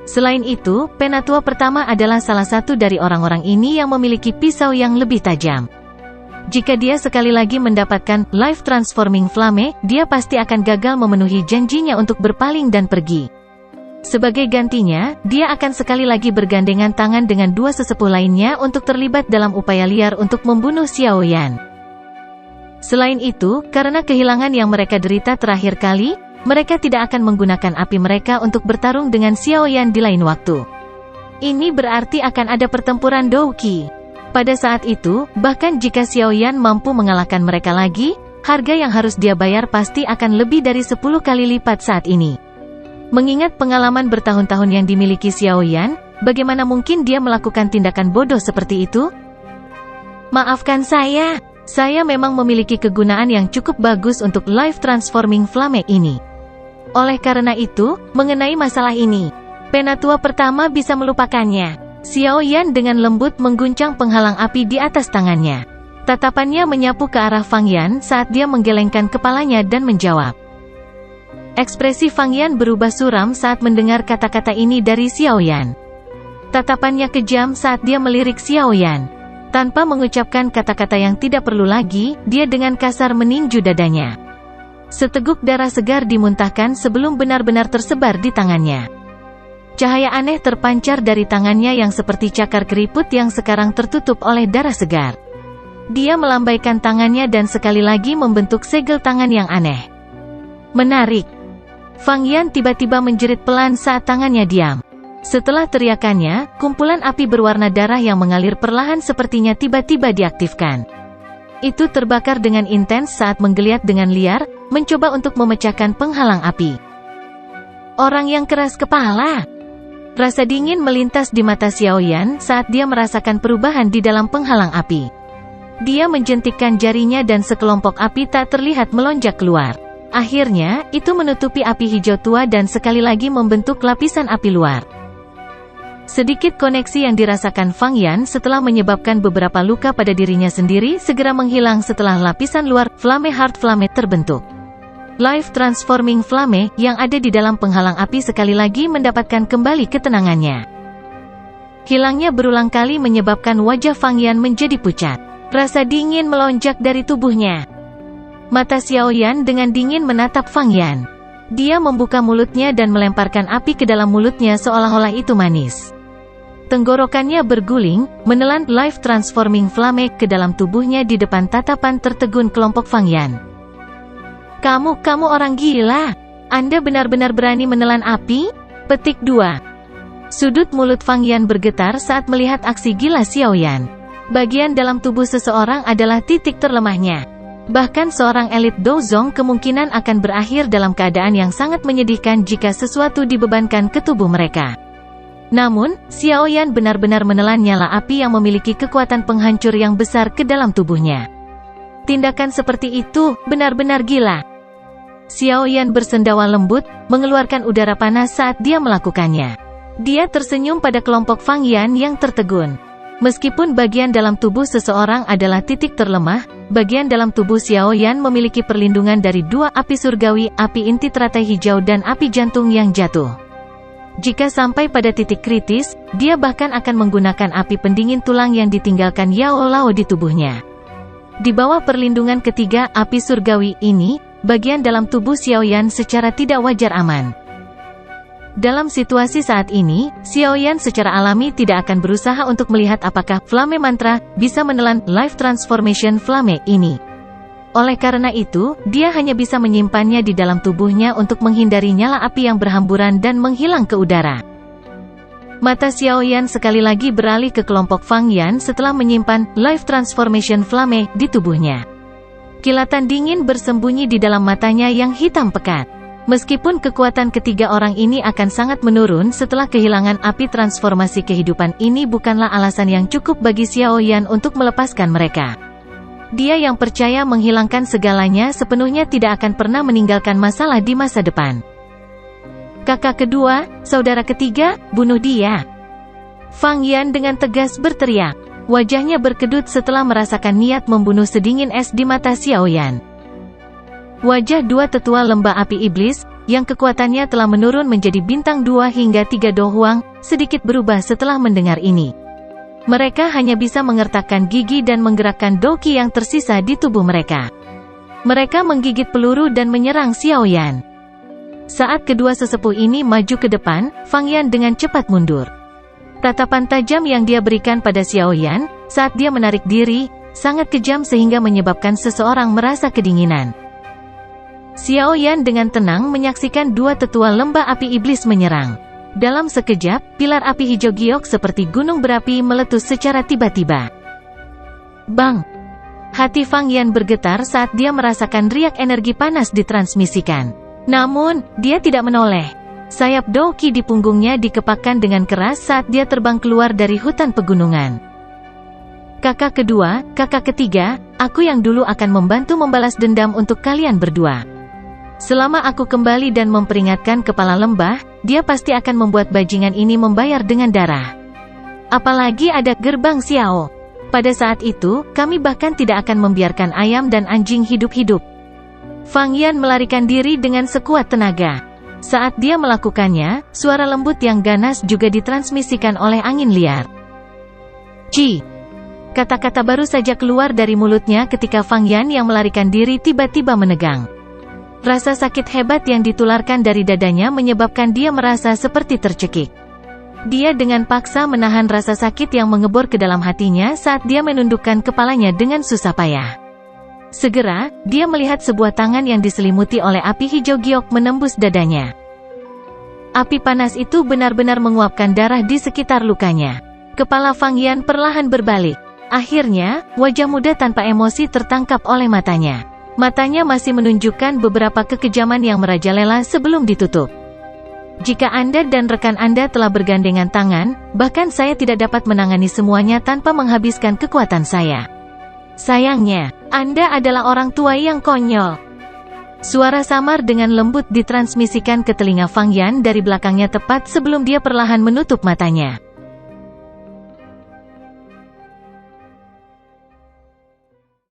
Speaker 1: Selain itu, Penatua pertama adalah salah satu dari orang-orang ini yang memiliki pisau yang lebih tajam. Jika dia sekali lagi mendapatkan Life Transforming Flame, dia pasti akan gagal memenuhi janjinya untuk berpaling dan pergi. Sebagai gantinya, dia akan sekali lagi bergandengan tangan dengan dua sesepuh lainnya untuk terlibat dalam upaya liar untuk membunuh Xiao Yan. Selain itu, karena kehilangan yang mereka derita terakhir kali, mereka tidak akan menggunakan api mereka untuk bertarung dengan Xiao Yan di lain waktu. Ini berarti akan ada pertempuran Douqi. Pada saat itu, bahkan jika Xiao Yan mampu mengalahkan mereka lagi, harga yang harus dia bayar pasti akan lebih dari 10 kali lipat saat ini. Mengingat pengalaman bertahun-tahun yang dimiliki Xiao Yan, bagaimana mungkin dia melakukan tindakan bodoh seperti itu? Maafkan saya memang memiliki kegunaan yang cukup bagus untuk Life Transforming Flame ini. Oleh karena itu, mengenai masalah ini, Penatua pertama bisa melupakannya. Xiao Yan dengan lembut mengguncang penghalang api di atas tangannya. Tatapannya menyapu ke arah Fang Yan saat dia menggelengkan kepalanya dan menjawab. Ekspresi Fang Yan berubah suram saat mendengar kata-kata ini dari Xiao Yan. Tatapannya kejam saat dia melirik Xiao Yan. Tanpa mengucapkan kata-kata yang tidak perlu lagi, dia dengan kasar meninju dadanya. Seteguk darah segar dimuntahkan sebelum benar-benar tersebar di tangannya. Cahaya aneh terpancar dari tangannya yang seperti cakar keriput yang sekarang tertutup oleh darah segar. Dia melambaikan tangannya dan sekali lagi membentuk segel tangan yang aneh. Menarik. Fang Yan tiba-tiba menjerit pelan saat tangannya diam. Setelah teriakannya, kumpulan api berwarna darah yang mengalir perlahan sepertinya tiba-tiba diaktifkan. Itu terbakar dengan intens saat menggeliat dengan liar, mencoba untuk memecahkan penghalang api. Orang yang keras kepala. Rasa dingin melintas di mata Xiao Yan saat dia merasakan perubahan di dalam penghalang api. Dia menjentikkan jarinya dan sekelompok api tak terlihat melonjak keluar. Akhirnya, itu menutupi api hijau tua dan sekali lagi membentuk lapisan api luar. Sedikit koneksi yang dirasakan Fang Yan setelah menyebabkan beberapa luka pada dirinya sendiri segera menghilang setelah lapisan luar Flame Heart Flame terbentuk. Life Transforming Flame yang ada di dalam penghalang api sekali lagi mendapatkan kembali ketenangannya. Hilangnya berulang kali menyebabkan wajah Fang Yan menjadi pucat. Rasa dingin melonjak dari tubuhnya. Mata Xiao Yan dengan dingin menatap Fang Yan. Dia membuka mulutnya dan melemparkan api ke dalam mulutnya seolah-olah itu manis. Tenggorokannya berguling, menelan Life Transforming Flame ke dalam tubuhnya di depan tatapan tertegun kelompok Fang Yan. Kamu orang gila. Anda benar-benar berani menelan api? Petik 2. Sudut mulut Fang Yan bergetar saat melihat aksi gila Xiao Yan. Bagian dalam tubuh seseorang adalah titik terlemahnya. Bahkan seorang elit Douzong kemungkinan akan berakhir dalam keadaan yang sangat menyedihkan jika sesuatu dibebankan ke tubuh mereka. Namun, Xiao Yan benar-benar menelan nyala api yang memiliki kekuatan penghancur yang besar ke dalam tubuhnya. Tindakan seperti itu benar-benar gila. Xiao Yan bersendawa lembut, mengeluarkan udara panas saat dia melakukannya. Dia tersenyum pada kelompok Fang Yan yang tertegun. Meskipun bagian dalam tubuh seseorang adalah titik terlemah, bagian dalam tubuh Xiao Yan memiliki perlindungan dari dua api surgawi, api inti teratai hijau dan api jantung yang jatuh. Jika sampai pada titik kritis, dia bahkan akan menggunakan api pendingin tulang yang ditinggalkan Yao Lao di tubuhnya. Di bawah perlindungan ketiga api surgawi ini, bagian dalam tubuh Xiao Yan secara tidak wajar aman. Dalam situasi saat ini, Xiao Yan secara alami tidak akan berusaha untuk melihat apakah Flame Mantra bisa menelan Life Transformation Flame ini. Oleh karena itu, dia hanya bisa menyimpannya di dalam tubuhnya untuk menghindari nyala api yang berhamburan dan menghilang ke udara. Mata Xiao Yan sekali lagi beralih ke kelompok Fang Yan setelah menyimpan Life Transformation Flame di tubuhnya. Kilatan dingin bersembunyi di dalam matanya yang hitam pekat. Meskipun kekuatan ketiga orang ini akan sangat menurun setelah kehilangan api transformasi kehidupan, ini bukanlah alasan yang cukup bagi Xiao Yan untuk melepaskan mereka. Dia yang percaya menghilangkan segalanya sepenuhnya tidak akan pernah meninggalkan masalah di masa depan. Kakak kedua, saudara ketiga, bunuh dia. Fang Yan dengan tegas berteriak. Wajahnya berkedut setelah merasakan niat membunuh sedingin es di mata Xiao Yan. Wajah dua tetua lembah api iblis, yang kekuatannya telah menurun menjadi bintang 2 hingga 3 Do Huang, sedikit berubah setelah mendengar ini. Mereka hanya bisa mengertakkan gigi dan menggerakkan doki yang tersisa di tubuh mereka. Mereka menggigit peluru dan menyerang Xiao Yan. Saat kedua sesepuh ini maju ke depan, Fang Yan dengan cepat mundur. Tatapan tajam yang dia berikan pada Xiao Yan, saat dia menarik diri, sangat kejam sehingga menyebabkan seseorang merasa kedinginan. Xiao Yan dengan tenang menyaksikan dua tetua lembah api iblis menyerang. Dalam sekejap, pilar api hijau giok seperti gunung berapi meletus secara tiba-tiba. Bang! Hati Fang Yan bergetar saat dia merasakan riak energi panas ditransmisikan. Namun, dia tidak menoleh. Sayap doki di punggungnya dikepakkan dengan keras saat dia terbang keluar dari hutan pegunungan. Kakak kedua, kakak ketiga, aku yang dulu akan membantu membalas dendam untuk kalian berdua. Selama aku kembali dan memperingatkan kepala lembah, dia pasti akan membuat bajingan ini membayar dengan darah. Apalagi ada gerbang Xiao. Pada saat itu, kami bahkan tidak akan membiarkan ayam dan anjing hidup-hidup. Fang Yan melarikan diri dengan sekuat tenaga. Saat dia melakukannya, suara lembut yang ganas juga ditransmisikan oleh angin liar. Ci! Kata-kata baru saja keluar dari mulutnya ketika Fang Yan yang melarikan diri tiba-tiba menegang. Rasa sakit hebat yang ditularkan dari dadanya menyebabkan dia merasa seperti tercekik. Dia dengan paksa menahan rasa sakit yang mengebor ke dalam hatinya saat dia menundukkan kepalanya dengan susah payah. Segera, dia melihat sebuah tangan yang diselimuti oleh api hijau giok menembus dadanya. Api panas itu benar-benar menguapkan darah di sekitar lukanya. Kepala Fang Yan perlahan berbalik. Akhirnya, wajah muda tanpa emosi tertangkap oleh matanya. Matanya masih menunjukkan beberapa kekejaman yang merajalela sebelum ditutup. Jika Anda dan rekan Anda telah bergandengan tangan, bahkan saya tidak dapat menangani semuanya tanpa menghabiskan kekuatan saya. Sayangnya, Anda adalah orang tua yang konyol. Suara samar dengan lembut ditransmisikan ke telinga Fang Yan dari belakangnya tepat sebelum dia perlahan menutup matanya.